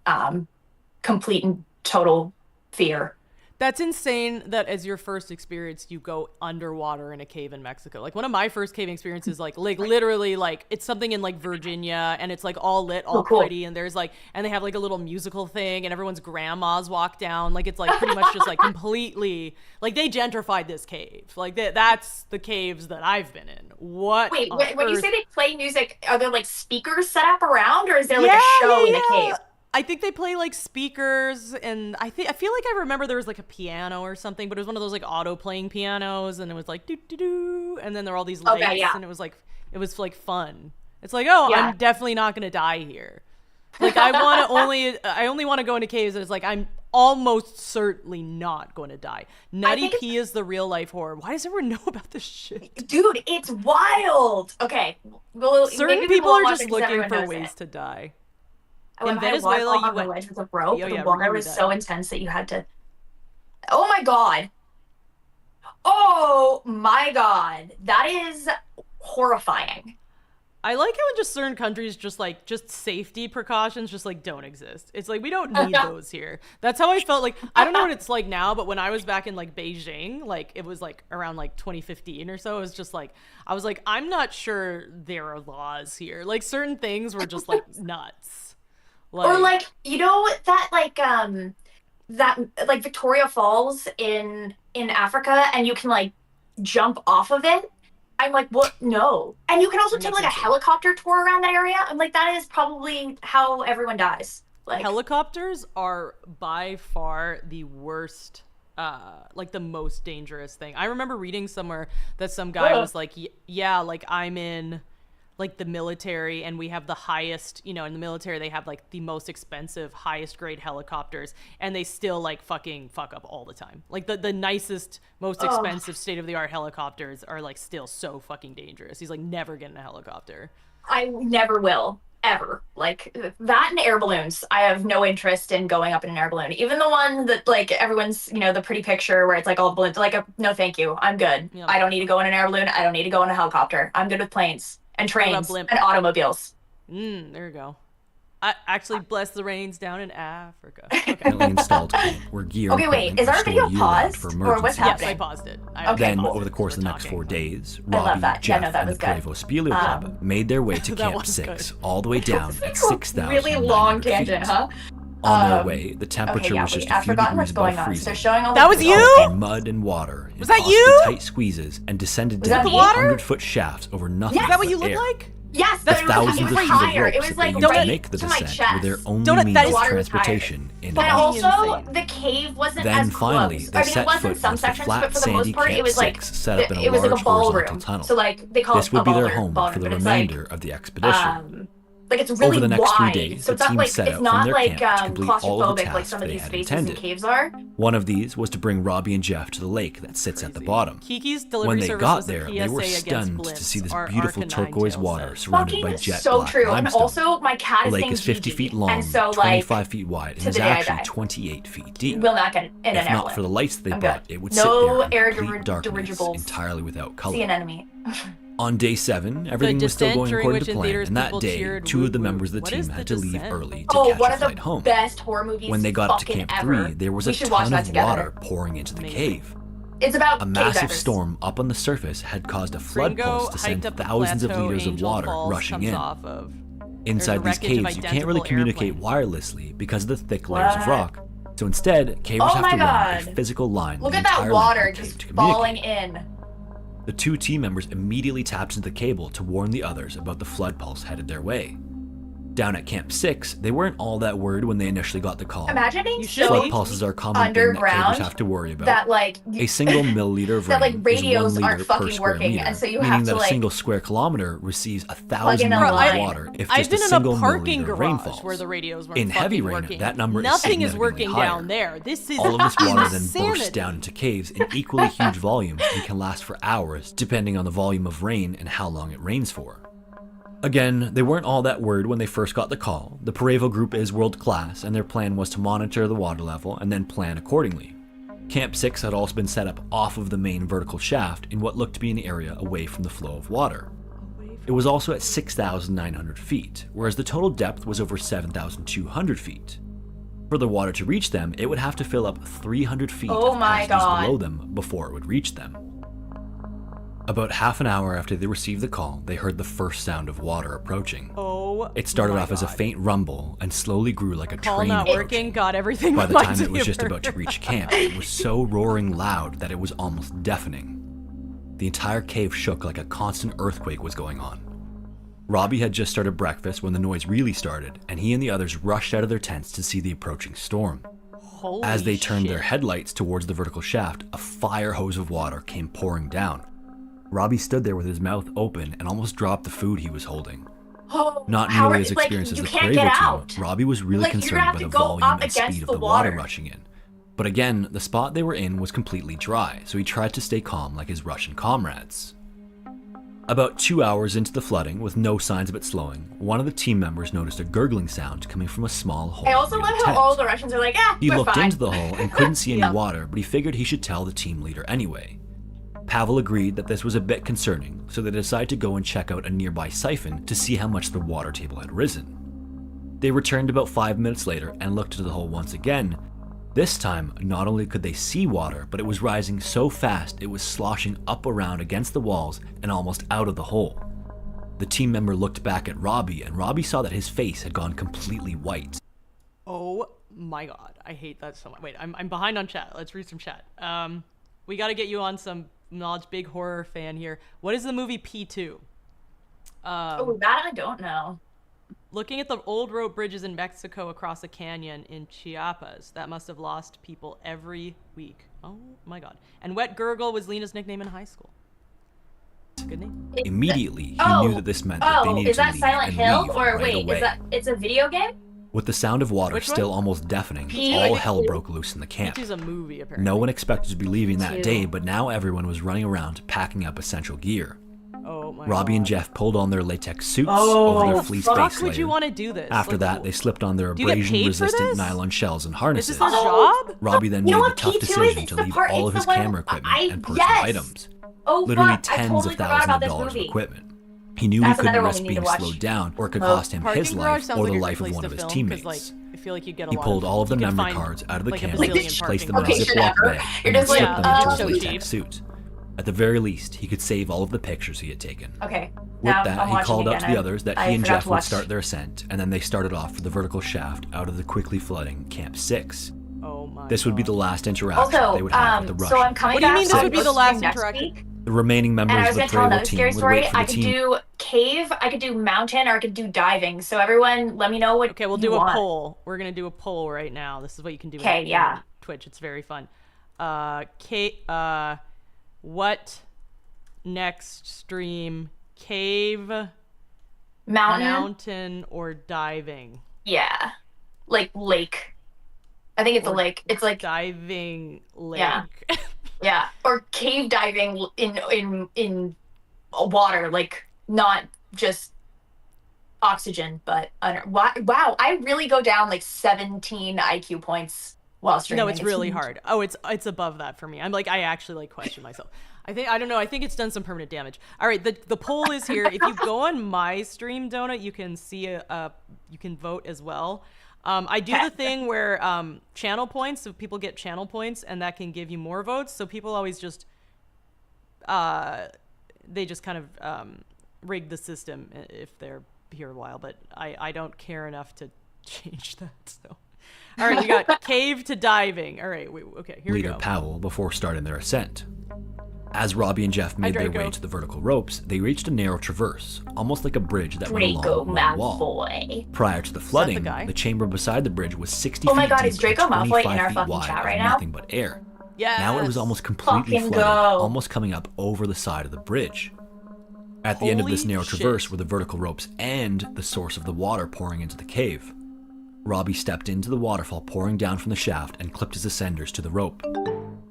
complete and total fear. That's insane that as your first experience, you go underwater in a cave in Mexico. Like one of my first caving experiences, like literally like it's something in like Virginia and it's like all lit, all cool. pretty. And there's like, and they have like a little musical thing and everyone's grandmas walk down. Like it's like pretty much just like completely, like they gentrified this cave. Like that's the caves that I've been in. What? Wait, on when you earth? say they play music, are there like speakers set up around, or is there like a show in the cave? I think they play like speakers, and I feel like I remember there was like a piano or something, but it was one of those like auto playing pianos, and it was like do do do, and then there were all these lights, and it was like fun. It's like, oh, Yeah. I'm definitely not gonna die here. Like I only want to go into caves, and it's like I'm almost certainly not going to die. Nutty think P is the real life horror. Why does everyone know about this shit? Dude, it's wild. Okay, well, Certain maybe people won't are watch just it 'cause looking everyone for knows ways it. to die. In Venezuela, you on the went- ledge with a rope. Oh, The yeah, water read was that. so intense that you had to. Oh my god. Oh my god. That is horrifying. I like how in just certain countries, just safety precautions just like don't exist. It's like we don't need those here. That's how I felt. Like I don't know what it's like now, but when I was back in like Beijing, like it was like around like 2015 or so, it was just like I was like I'm not sure there are laws here. Like certain things were just like nuts. Or like that like Victoria Falls in Africa, and you can like jump off of it. I'm like, what? No. And you can also take like a helicopter tour around that area. I'm like, that is probably how everyone dies. Like helicopters are by far the worst, like the most dangerous thing. I remember reading somewhere that some guy was like, yeah, like I'm in like the military, and we have the highest, you know, in the military they have like the most expensive, highest grade helicopters, and they still like fucking fuck up all the time. Like the nicest, most expensive state of the art helicopters are like still so fucking dangerous. He's like never getting a helicopter. I never will. Ever. Like that and air balloons. I have no interest in going up in an air balloon. Even the one that like everyone's, you know, the pretty picture where it's like all balloons. Like, no, thank you. I'm good. Yeah. I don't need to go in an air balloon. I don't need to go in a helicopter. I'm good with planes and trains blimp? and automobiles. There you go. I actually bless the rains down in Africa. Okay. Currently installed where gear Okay, and wait. equipment Is are our stored video year-round paused? for Or what's emergencies. Yes, I happening? paused it. Okay, Then, cool. over the course of the next Talking. 4 days, I love Robbie, that. Yeah, Jeff, no, that and the was good. Prevo Speleo Club made their way to That Camp was 6, good. all the way down at 6,000 Really long tangent, huh? On their way, the temperature Okay, yeah, was just wait, a I've few forgotten degrees what's going above on. So they're freezing. showing all That the was results. you? In mud and water, Was that impossibly you? tight squeezes, and descended Was that down me? 100-foot shafts over nothing. Yes! Is that what but you look air. like? Yes, The but it thousands was of feet higher. of It ropes was that they like used to right make the to my descent were their chest. only Donut, means that of is- Water was transportation in But and out. also, insane. the cave wasn't Then as finally, close. they I mean, set it was in foot some once the sections, flat, but for the sandy most part, Camp it was like 6 set up in a it was like large a horizontal ballroom. tunnel. So like they call This it would a be their ballroom, home for the but it's remainder like, of the expedition. like it's really Over the next 3 wide. days, So the it's not team like set it's out from not their like camp to complete all of the claustrophobic like tasks some of they these had spaces intended. and caves are. One of these was to bring Robbie and Jeff to the lake that sits at the bottom. Kiki's delivery When they service got was a there, PSA they were against stunned blimps, to see this our beautiful Arcanine turquoise tale water says. surrounded by Fucking jet so black true. And limestone. also, my cat The is lake named is 50 Gigi, feet long, and so like 25 feet wide, and to is the day I actually die. 28 feet deep. will not get in an If air not for the lights they I'm brought, good. it would No sit there air in complete darkness, dirigibles. entirely without color. See an enemy. On day 7, everything was still descent going during according which to in plan, theaters and that people day, cheered 2 of the "Woot, woot." members of the What team is had The to leave Descent? early to Oh, catch one a of the flight home. best horror movies. When they got up to fucking Camp ever. 3, there was We a should watch ton that of together. water pouring into the Amazing. cave. It's about A cave massive divers. storm up on the surface had caused a flood Gringo pulse to send hiked up the thousands of plateau liters of Angel water Falls rushing comes in. off of. Inside these wreckage of caves, you can't really identical communicate airplanes. wirelessly because of the thick layers of What? rock. So instead, cavers Oh have my to run a God. physical line Look the at that entire water length of the cave just to communicate. falling in. The 2 team members immediately tapped into the cable to warn the others about the flood pulse headed their way. Down at Camp 6, they weren't all that worried when they initially got the call. Imagine being You should so Flood pulses are a common thing that underground cavers have to worry about. that like A single milliliter of that, rain like, radios is 1 aren't liter per fucking square working, meter, and so you meaning have that to, a like, single square kilometer receives plug 1,000 in a liters line. of water if I've just been a in a single parking milliliter of rain garage falls. where the radios weren't In heavy fucking rain, working. that number is Nothing is significantly working higher. down there. This is All of this water then insanity. bursts down into caves in equally huge volumes and can last for hours, depending on the volume of rain and how long it rains for. Again, they weren't all that worried when they first got the call. The Prevo group is world class, and their plan was to monitor the water level and then plan accordingly. Camp 6 had also been set up off of the main vertical shaft in what looked to be an area away from the flow of water. It was also at 6,900 feet, whereas the total depth was over 7,200 feet. For the water to reach them, it would have to fill up 300 feet Oh of my passages God. below them before it would reach them. About half an hour after they received the call, they heard the first sound of water approaching. Oh, It started my off as a God. faint rumble and slowly grew like a Call train not approaching. working. Got everything. By with the my time it was just dear. about to reach camp, it was so roaring loud that it was almost deafening. The entire cave shook like a constant earthquake was going on. Robbie had just started breakfast when the noise really started, and he and the others rushed out of their tents to see the approaching storm. Holy As they turned their shit. headlights towards the vertical shaft, a fire hose of water came pouring down. Robbie stood there with his mouth open and almost dropped the food he was holding. Oh, Not how nearly are- as like, experienced as you the can't Prevo get team, out. Robbie was really Like, you're concerned gonna by have the to go volume up and against speed of the the water water. rushing in. But again, the spot they were in was completely dry, so he tried to stay calm like his Russian comrades. About 2 hours into the flooding, with no signs of it slowing, one of the team members noticed a gurgling sound coming from a small hole. I also near love the how tent. all the Russians are like, He we're looked fine. into the hole and couldn't see any Yeah. water, but he figured he should tell the team leader anyway. Pavel agreed that this was a bit concerning, so they decided to go and check out a nearby siphon to see how much the water table had risen. They returned about 5 minutes later and looked into the hole once again. This time, not only could they see water, but it was rising so fast it was sloshing up around against the walls and almost out of the hole. The team member looked back at Robbie, and Robbie saw that his face had gone completely white. Oh my God, I hate that so much. Wait, I'm behind on chat. Let's read some chat. We got to get you on some knowledge. Big horror fan here. What is the movie P2? Oh, that I don't know. Looking at the old road bridges in Mexico across a canyon in Chiapas, that must have lost people every week. Oh my God. And Wet Gurgle was Lena's nickname in high school. exit. Good name. Immediately, he knew that this meant that they needed is to that leave Silent and Hill? leave Or right wait, away. it's a video game? With the sound of water Which one? still almost deafening, P2. all hell broke loose in the camp. Which is a movie, apparently. No one expected to be leaving that P2. day, but now everyone was running around packing up essential gear. Oh my Robbie God. and Jeff pulled on their latex suits over their fleece Fuck base would you layer. want to do this? After Like, that, they slipped on their do you get paid for abrasion-resistant this? nylon shells and This harnesses. is his job? Robbie then You know made the what tough P2 is? decision It's to the leave part- all it's of his the one- camera equipment and personal yes! items. Oh, Literally fuck, I tens totally of forgot thousands about of this dollars of movie. equipment. He knew That's he couldn't another one risk we need being to watch. slowed down or it could Moat. cost him Parking his garage life sounds or like the a good life of place one to of his film, 'cause, teammates. like, I feel like you get a He lot pulled of, all of the you can memory find, cards out of the like, a camera, bazillion placed them parking in a garages. Ziploc Okay, bag, you're and then just like, slipped them into his so latex cheap. suit. At the very least, he could save all of the pictures he had taken. Okay. With now that, I'm he watching called out again. to the others that I he and forgot Jeff to would watch. start their ascent, and then they started off for the vertical shaft out of the quickly flooding Camp 6. Oh my This would be the God. last interaction Also, they would have with the so I'm Russian. coming What do you back mean to this would be the Ghost last Stream next interaction? week, The remaining members and I of was the gonna tell Prevo another team scary would story. wait for I the could team. do cave, I could do mountain, or I could do diving. So everyone, let me know what. Okay, we'll you do a want. poll. We're gonna do a poll right now. This is what you can do. Okay, in yeah. Twitch. It's very fun. What next stream? Cave, mountain, or diving? Yeah, like lake. I think it's a Or lake. It's like diving lake. Yeah. yeah, or cave diving in water, like not just oxygen, but under. Wow, I really go down like 17 IQ points while streaming. No, it's really huge. hard. Oh, it's above that for me. I'm like, I actually like question myself. I don't know. I think it's done some permanent damage. All right, the poll is here. If you go on my stream, Donut, you can see you can vote as well. I do the thing where channel points, so people get channel points, and that can give you more votes. So people always just they just kind of rig the system if they're here a while. But I don't care enough to change that. So. All right, we got cave to diving. All right, okay, here we Leader go. Powell before starting their ascent. As Robbie and Jeff made their Draco. way to the vertical ropes, they reached a narrow traverse, almost like a bridge that went Draco along one wall. Malfoy. Prior to the flooding, guy? the chamber beside the bridge was 60 Oh my feet God, deep is Draco and Malfoy in 25 our feet fucking wide chat of right now? nothing but air. Yeah. Now it was almost completely Fucking flooded, go. almost coming up over the side of the bridge. At the end of this Holy narrow shit. traverse were the vertical ropes and the source of the water pouring into the cave. Robbie stepped into the waterfall pouring down from the shaft and clipped his ascenders to the rope.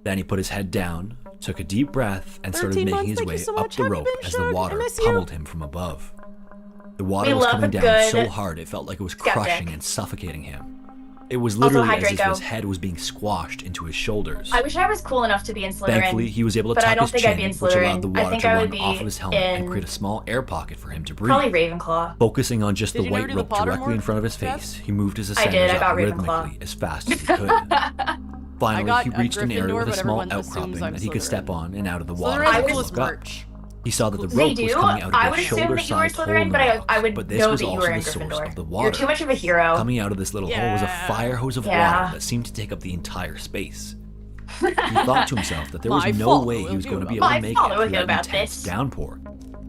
Then he put his head down, took a deep breath, and started 13 making months, his thank way you so up much. the Happy rope as the Bishop. I water miss you. pummeled him from above. The water We was love coming a down good so hard it felt like it was skeptic. crushing and suffocating him. It was Also, literally hi, as if Draco. his head was being squashed into his shoulders. I wish I was cool enough to be in Slytherin. Thankfully, he was able to but I tuck don't his think I'd be chin, in which allowed the Slytherin. I water think to I run would be off of his helmet and in- create a small air pocket for him to breathe. Probably Ravenclaw. Focusing on just Did the you never white do the rope Pottermore directly in front of his test? face, he moved his I did, ascenders I got up Ravenclaw. rhymthmically as fast as he could. Finally, got he a reached an area Gryffindor, with a but small everyone assumes outcropping I'm that he could Slytherin. step on and out of the water. Slytherin has as the he coolest looked up. merch. He saw that the They rope was do. coming out I of would a assume that you were shoulder-sized hole in Slytherin, the but rocks, I would but this know was that you also were in the source Gryffindor. of the You're water. too much of a hero. Coming out of this little hole was a Yeah. fire hose of Yeah. water that seemed to take up the entire space. He thought to himself that there was My no fault. way What he was will going to you be about able to My make fault. it What will through you that about intense this? downpour.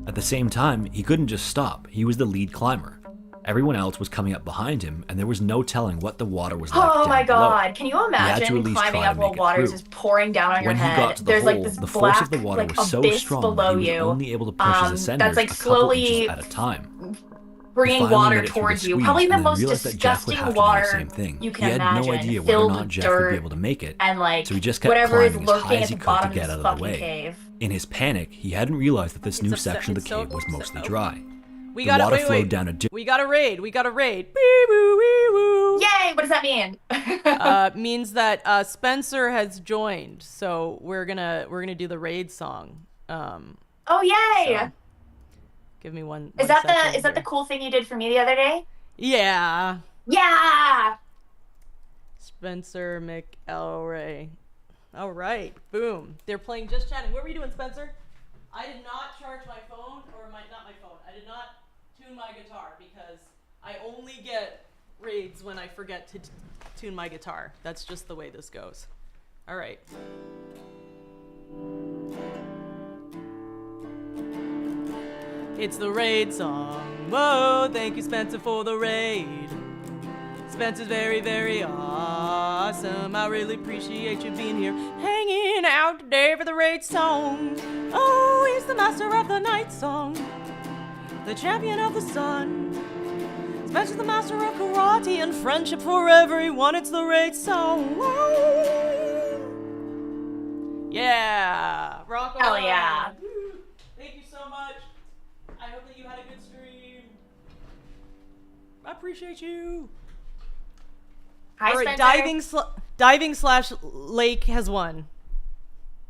At the same time, he couldn't just stop. He was the lead climber. Everyone else was coming up behind him, and there was no telling what the water was like Oh down my below. God! Can you had to at imagine least climbing try to up while make it water is through. just pouring down on your When he head? got to the There's hole, like this the black, force of the water like, was so abyss strong below that he was you. only able to push his ascenders That's like a couple slowly inches at a time. bringing He finally water made it through the towards you. squeeze Probably the and then most realized that Jeff would disgusting have to do the water same thing. you He can had imagine. no idea whether or filled not with Jeff would dirt be able to make it, and like so he just kept whatever is climbing as high lurking as at he the could bottom to of get this out of the fucking way. cave. In his panic, he hadn't realized that this new upset- section of the it's so- cave was mostly so- dry. We The got water wait, flowed wait. down a We got a raid. We got a raid. Wee woo wee woo. Yay! What does that mean? Means that Spencer has joined. So we're gonna do the raid song. Oh yay! So, give me one. Is that the cool thing you did for me the other day? Yeah. Yeah! Spencer McElray. All right. Boom. They're playing Just Chatting. What were you doing, Spencer? I did not charge my phone, or not my phone. I did not tune my guitar because I only get raids when I forget to tune my guitar. That's just the way this goes. All right. It's the raid song. Whoa, thank you, Spencer, for the raid. Spencer's very, very awesome. I really appreciate you being here, hanging out today for the raid song. Oh, he's the master of the night song, the champion of the sun. Spencer's the master of karate and friendship for everyone. It's the raid song. Woo! Yeah, rock on. Hell yeah. Thank you so much. I hope that you had a good stream. I appreciate you. Hi, All right, Spencer. diving/lake has won.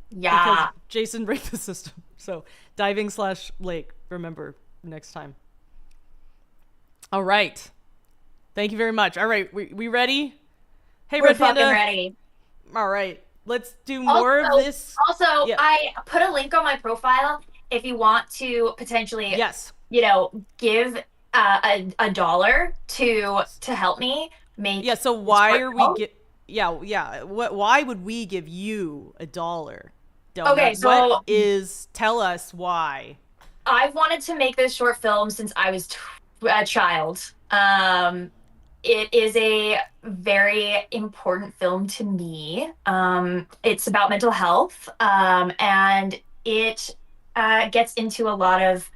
Yeah. Because Jason break the system. So diving/lake. Remember next time. All right. Thank you very much. All right, we ready? Hey, We're Red fucking Panda. ready. All right, let's do more of this. Also, Yeah. I put a link on my profile if you want to potentially, Yes. give a dollar to help me make. Yeah. So why short are we film. Yeah. Why would we give you $1? Donut? Okay, so- Tell us why. I've wanted to make this short film since I was a child. It is a very important film to me. It's about mental health, and it gets into a lot of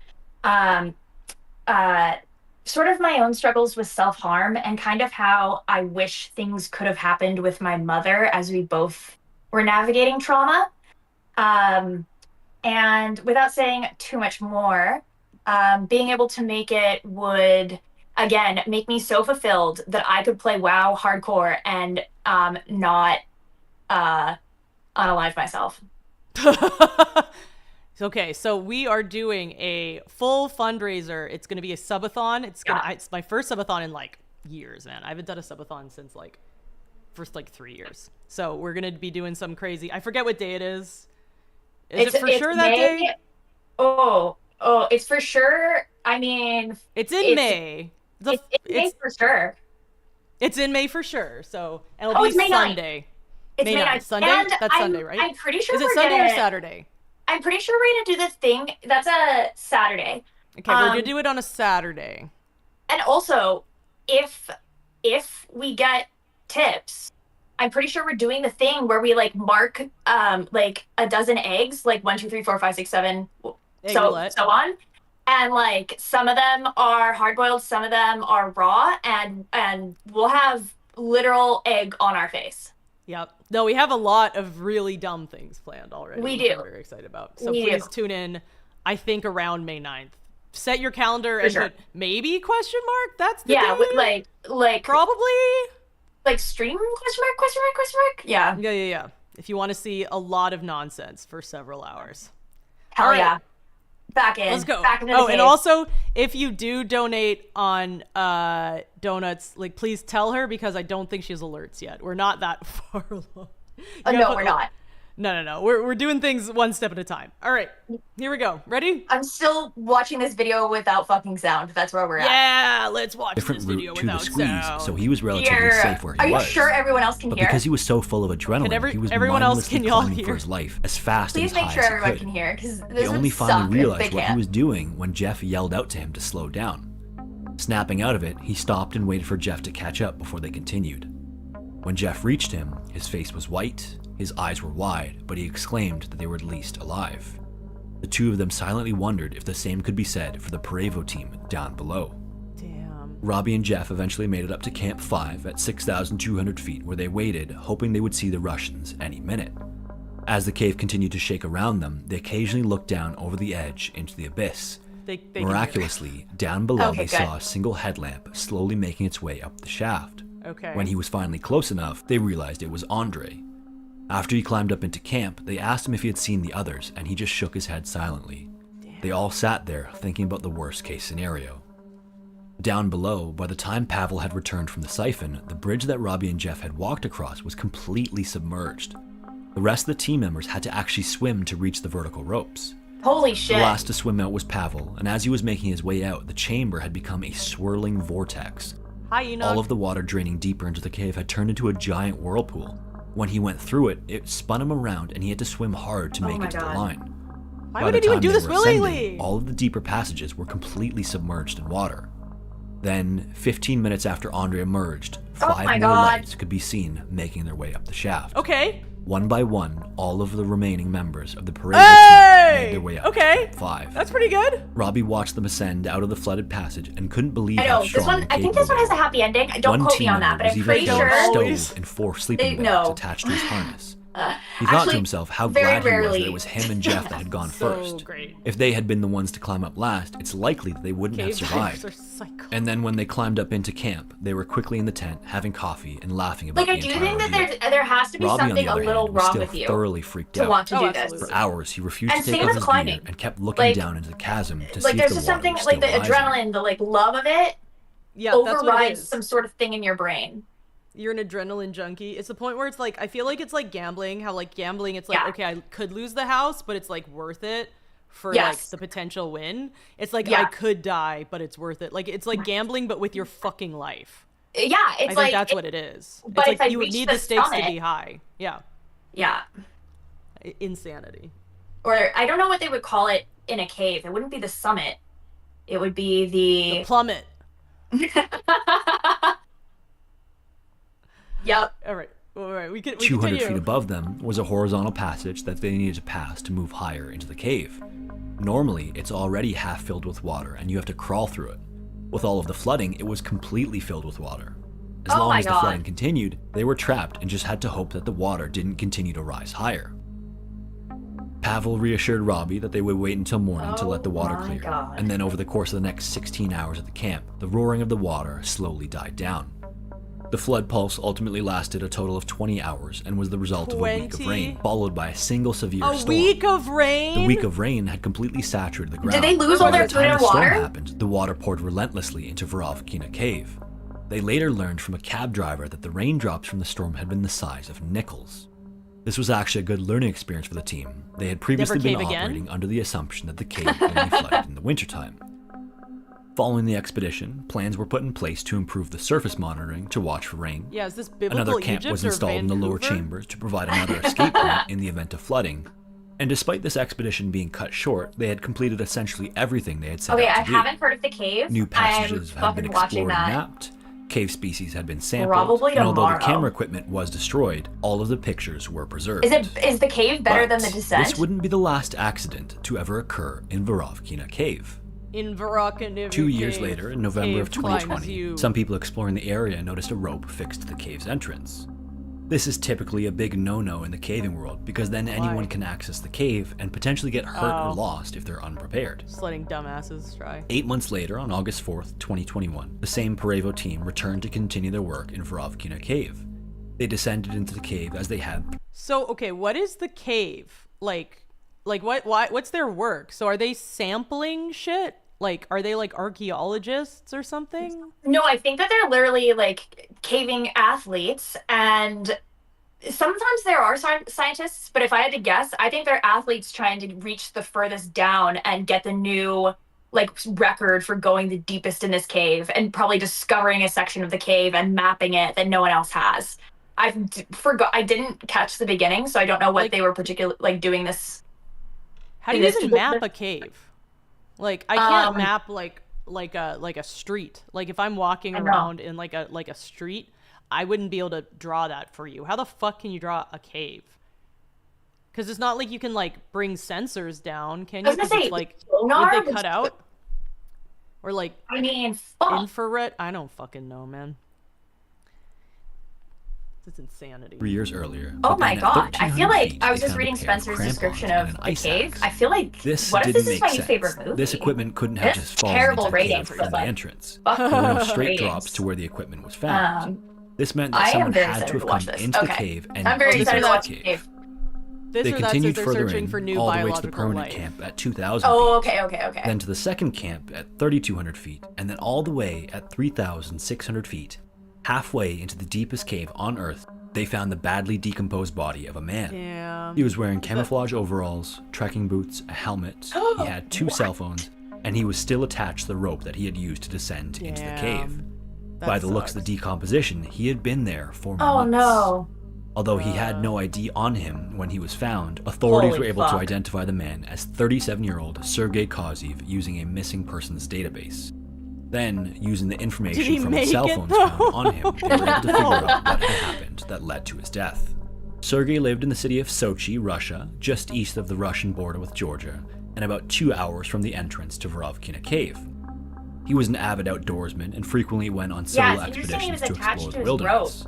sort of my own struggles with self-harm and kind of how I wish things could have happened with my mother as we both were navigating trauma. And without saying too much more, being able to make it would, again, make me so fulfilled that I could play WoW hardcore and not unalive myself. Okay, so we are doing a full fundraiser. It's going to be a subathon. It's my first subathon in like years, man. I haven't done a subathon since like first like 3 years. So we're going to be doing some crazy. I forget what day it is. Is it for sure that May. day? Oh, it's for sure. I mean, It's in May. it's May for sure. It's in May for sure. So it'll Oh, be it's May 9th. Sunday. It's May 9th. Sunday? And That's Sunday, right? I'm pretty sure Is it we're Sunday gonna, or Saturday? I'm pretty sure we're gonna do this thing. That's a Saturday. Okay, we're gonna do it on a Saturday. And also, if we get tips, I'm pretty sure we're doing the thing where we like mark like a dozen eggs, like 1, 2, 3, 4, 5, 6, 7, Egg so roulette. on. And like some of them are hard boiled, some of them are raw, and we'll have literal egg on our face. Yep. No, we have a lot of really dumb things planned already. We which do. I'm very excited about. So We please do. tune in, I think around May 9th. Set your calendar and sure. put maybe question mark? That's the Yeah, day? like Probably. like stream question mark? Yeah. Yeah. If you want to see a lot of nonsense for several hours. Hell All right. yeah. Back in. Let's go. Back into the Oh, and cave. also, if you do donate on donuts, like please tell her because I don't think she has alerts yet. We're not that far along. No, we're not. No. We're doing things one step at a time. All right, here we go. Ready? I'm still watching this video without fucking sound. That's where we're at. Yeah, let's watch Different this video route to the without squeeze, sound. so he was relatively Here. safe where he Are you was. sure everyone else can But hear? because he was so full of adrenaline, he was everyone else, mindlessly can y'all climbing hear? for his life as fast Please and as make high sure as he everyone could. can hear, because He this only would finally suck if they realized what he can't. was doing when Jeff yelled out to him to slow down. Snapping out of it, he stopped and waited for Jeff to catch up before they continued. When Jeff reached him, his face was white, his eyes were wide, but he exclaimed that they were at least alive. The two of them silently wondered if the same could be said for the Parevo team down below. Damn. Robbie and Jeff eventually made it up to Camp 5 at 6,200 feet where they waited, hoping they would see the Russians any minute. As the cave continued to shake around them, they occasionally looked down over the edge into the abyss. They can hear. Miraculously, down below Okay, they good. saw a single headlamp slowly making its way up the shaft. Okay. When he was finally close enough, they realized it was Andre. After he climbed up into camp, they asked him if he had seen the others, and he just shook his head silently. They all sat there, thinking about the worst case scenario. Down below, by the time Pavel had returned from the siphon, the bridge that Robbie and Jeff had walked across was completely submerged. The rest of the team members had to actually swim to reach the vertical ropes. Holy The shit. last to swim out was Pavel, and as he was making his way out, the chamber had become a swirling vortex. Hi, Enoch. All of the water draining deeper into the cave had turned into a giant whirlpool. When he went through it, it spun him around and he had to swim hard to make my it to the God. line. Why By would the anyone time do they this were ascending, willingly? all of the deeper passages were completely submerged in water. Then, 15 minutes after Andre emerged, 5 my more God. lights could be seen making their way up the shaft. Okay. One by one, all of the remaining members of the Parevo team made their way up Okay. to Camp 5. That's pretty good. Robbie watched them ascend out of the flooded passage and couldn't believe I how know, strong this one, and I think capable this one they has a were. happy ending. Don't One quote me team on that, member but was I'm even pretty found sure. Always. stowed in 4 sleeping bags No. attached to his harness. He thought Actually, to himself how very glad he was rarely. that it was him and Jeff that had gone So first. great. If they had been the ones to climb up last, it's likely that they wouldn't have Cave divers survived. are psycho. And then when they climbed up into camp, they were quickly in the tent, having coffee and laughing about Like, I the do entire think that ordeal. there has to be Robbie, on something the a other little hand, was wrong still with you thoroughly freaked to out. want to Oh, do absolutely. this. For hours, he refused And to take same off with his climbing. gear and kept looking Like- down into the chasm to Like, see there's if just the water something, was like, still the rising. adrenaline, the, like, love of it Yeah, that's what it overrides is. some sort of thing in your brain. You're an adrenaline junkie. It's the point where it's like, I feel like it's like gambling. How like gambling, it's like, Yeah. okay, I could lose the house, but it's like worth it for like Yes. the potential win. It's like Yeah. I could die, but it's worth it. Like it's like gambling, but with your fucking life. Yeah, I it's think like, that's what it is. but It's if like I you reach need the the stakes to summit- be high. Yeah, yeah. insanity. Or I don't know what they would call it in a cave. It wouldn't be the summit. It would be The plummet. Yep. All right. We can 200 continue. feet above them was a horizontal passage that they needed to pass to move higher into the cave. Normally, it's already half filled with water and you have to crawl through it. With all of the flooding, it was completely filled with water. As Oh long my as the God. flooding continued, they were trapped and just had to hope that the water didn't continue to rise higher. Pavel reassured Robbie that they would wait until morning to let the water my clear, God. and then over the course of the next 16 hours at the camp, the roaring of the water slowly died down. The flood pulse ultimately lasted a total of 20 hours and was the result of a week of 20? rain, followed by a single severe A storm. week of rain. The week of rain had completely saturated the ground. they lose all By their the food time and the storm water? happened, the water poured relentlessly into Vorovkina Cave. They later learned from a cab driver that the raindrops from the storm had been the size of nickels. This was actually a good learning experience for the team. They had previously been cave again? operating under the assumption that the cave only flooded in the wintertime. Following the expedition, plans were put in place to improve the surface monitoring to watch for rain. Yeah, is this biblical Another camp Egypt was or installed in the lower Vancouver? chambers to provide another escape point in the event of flooding. And despite this expedition being cut short, they had completed essentially everything they had set Okay, out I to do. haven't heard of the cave. New passages I'm had been fucking watching explored and that. mapped, cave species had been sampled, Probably and although the tomorrow. camera equipment was destroyed, all of the pictures were preserved. Is the cave better than the But descent? This wouldn't be the last accident to ever occur in Vorovkina Cave. In Varakaniv. 2 years later, in November of cave finds 2020, you. some people exploring the area noticed a rope fixed to the cave's entrance. This is typically a big no-no in the caving world because then anyone can access the cave and potentially get hurt Oh. or lost if they're unprepared. Just letting dumbasses try. 8 months later, on August 4th, 2021, the same Parevo team returned to continue their work in Vorovkina Cave. They descended into the cave as they had So, okay, what is the cave? Like what's their work? So are they sampling shit? Like, are they like archaeologists or something? No, I think that they're literally like caving athletes, and sometimes there are scientists, but if I had to guess, I think they're athletes trying to reach the furthest down and get the new like record for going the deepest in this cave and probably discovering a section of the cave and mapping it that no one else has. I didn't catch the beginning, so I don't know what Like- they were particularly like doing this. How do in you this even map a cave? Like, I can't map like a street. Like if I'm walking I know. around in like a street, I wouldn't be able to draw that for you. How the fuck can you draw a cave? Because it's not like you can like bring sensors down, can I you? was 'Cause gonna say it's like sonar would they would- cut out? Or like I mean, fuck. infrared? I don't fucking know, man. It's insanity. 3 years earlier. Oh but my then at god! I feel 1,300 like feet, I was they just found a reading pair of Spencer's crampons description and of an the ice cave. axe. I feel like This what if didn't this is make my sense. favorite movie? This equipment couldn't have This just fallen terrible into the cave ratings, from but, the like, entrance. fuck There were no the straight ratings. drops to where the equipment was found. This meant that I am someone very had excited to have to come watch this. into the Okay. cave and I'm very deep excited into to the watch the cave. This They or that says continued they're further searching in, for new all the way to the biological permanent life. camp at 2,000 Oh, feet. okay. Then to the second camp at 3,200 feet, and then all the way at 3,600 feet. Halfway into the deepest cave on Earth, they found the badly decomposed body of a man. Damn. He was wearing camouflage overalls, trekking boots, a helmet, he had 2 cell phones, and he was still attached to the rope that he had used to descend into the cave. That By the looks of sucks. the decomposition, he had been there for Oh months. no. Although he had no ID on him when he was found, authorities Holy were able to fuck. identify the man as 37-year-old Sergei Kozev using a missing persons database. Then, using the Did he information from the make cell it, phones though? found on him, they were able to figure out what had happened that led to his death. Sergei lived in the city of Sochi, Russia, just east of the Russian border with Georgia, and about 2 hours from the entrance to Vorovkina Cave. He was an avid outdoorsman and frequently went on solo it's interesting he expeditions was to attached explore to the his wilderness.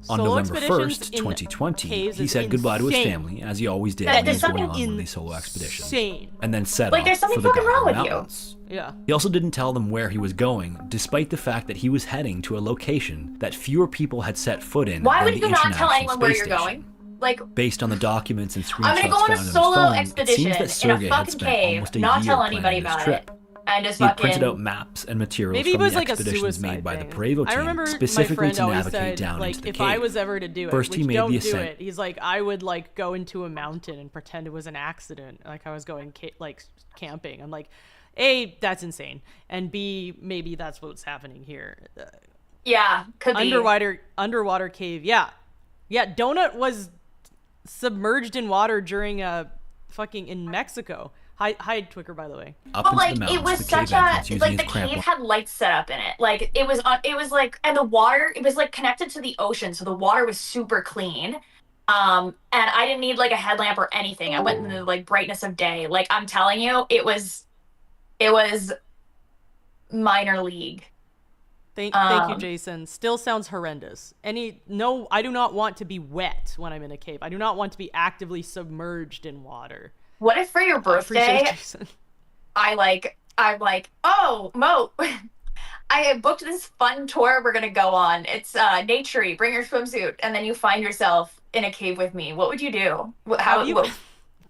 On Solo November expeditions 1st, in 2020, caves he is said goodbye to his insane. family, as he always did That- when he there's was going something on these solo expeditions, Insane. and then set Like, off there's something for the fucking wrong Geiger with you. Mountains. Yeah. He also didn't tell them where he was going, despite the fact that he was heading to a location that fewer people had set foot in Why than would the you not tell International anyone where Space you're Station. going? Like, Based on the documents and screenshots I'm gonna go on found a on his solo phone, expedition it seems that in a Sergei had fucking spent cave, almost a not year tell anybody planning this about trip. it, and just He had printed out fucking. maps and materials Maybe it from was the like a expeditions suicide made by the thing. Parevo I team remember my specifically friend to always navigate said, down like, into the if cave. I was ever to do it, First, which he made don't the do ascent. it, he's like, I would like go into a mountain and pretend it was an accident, like I was going like camping. I'm like, A, that's insane, and B, maybe that's what's happening here. Yeah, could be. Underwater cave. Yeah. Donut was submerged in water during a fucking in Mexico. Hi Twicker, by the way. Up But into like the mountains, it was the such cave entrance a using like his the crampon. cave had lights set up in it. Like it was like, and the water, it was like connected to the ocean, so the water was super clean. And I didn't need like a headlamp or anything. I went in the like brightness of day. Like I'm telling you, it was minor league. Thank you, Jason. Still sounds horrendous. No, I do not want to be wet when I'm in a cave. I do not want to be actively submerged in water. What if for your Appreciate birthday Jason. I'm like, oh, Mo, I booked this fun tour we're gonna go on. It's nature-y, bring your swimsuit, and then you find yourself in a cave with me. What would you do? Have you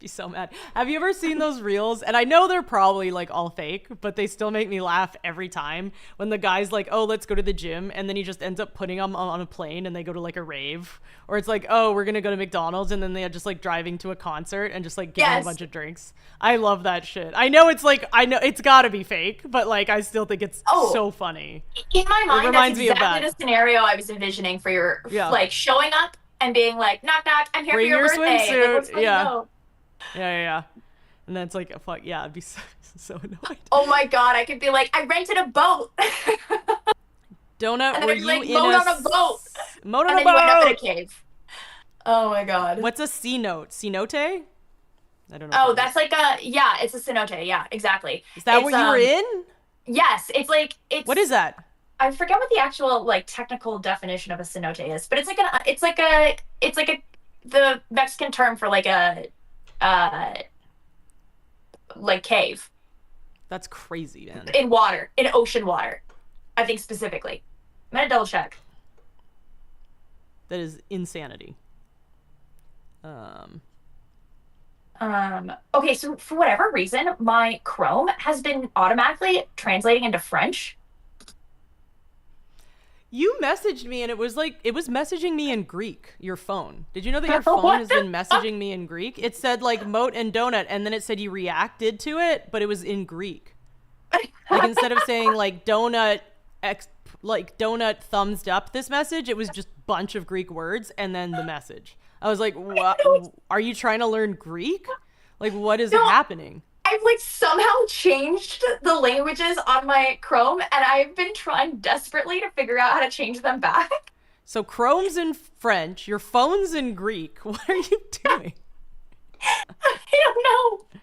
be so mad. Have you ever seen those reels? And I know they're probably like all fake, but they still make me laugh every time when the guy's like, oh, let's go to the gym, and then he just ends up putting them on a plane and they go to like a rave. Or it's like, oh, we're gonna go to McDonald's, and then they're just like driving to a concert and just like getting a bunch of drinks. I love that shit. I know it's gotta be fake, but like I still think it's so funny. In my mind, reminds that's me of exactly that. the scenario I was envisioning for your like showing up and being like, knock knock, I'm here Bring for your your birthday. swimsuit. Like, what's going on? Yeah. And then it's like, fuck, yeah, I'd be so annoyed. Oh my god, I could be like, I rented a boat. Donut, and then were I'd be you like, in moat on a boat. Moat on And a then you end up in a boat! cave. Oh my god. What's a cenote? Cenote? I don't know. Oh, that's like it's a cenote. Yeah, exactly. Is that what you were in? Yes, it's What is that? I forget what the actual like technical definition of a cenote is, but it's like the Mexican term for like a like cave. That's crazy, man. In water, in ocean water, I think specifically. I'm gonna double check. That is insanity. Okay, so for whatever reason, my Chrome has been automatically translating into French. You messaged me and it was messaging me in Greek, your phone. Did you know that your phone has been messaging me in Greek? It said like moat and donut, and then it said you reacted to it, but it was in Greek. Like instead of saying like donut thumbs up this message, it was just a bunch of Greek words and then the message. I was like, what? Are you trying to learn Greek? Like what is happening? I've like somehow changed the languages on my Chrome, and I've been trying desperately to figure out how to change them back. So Chrome's in French, your phone's in Greek. What are you doing? I don't know.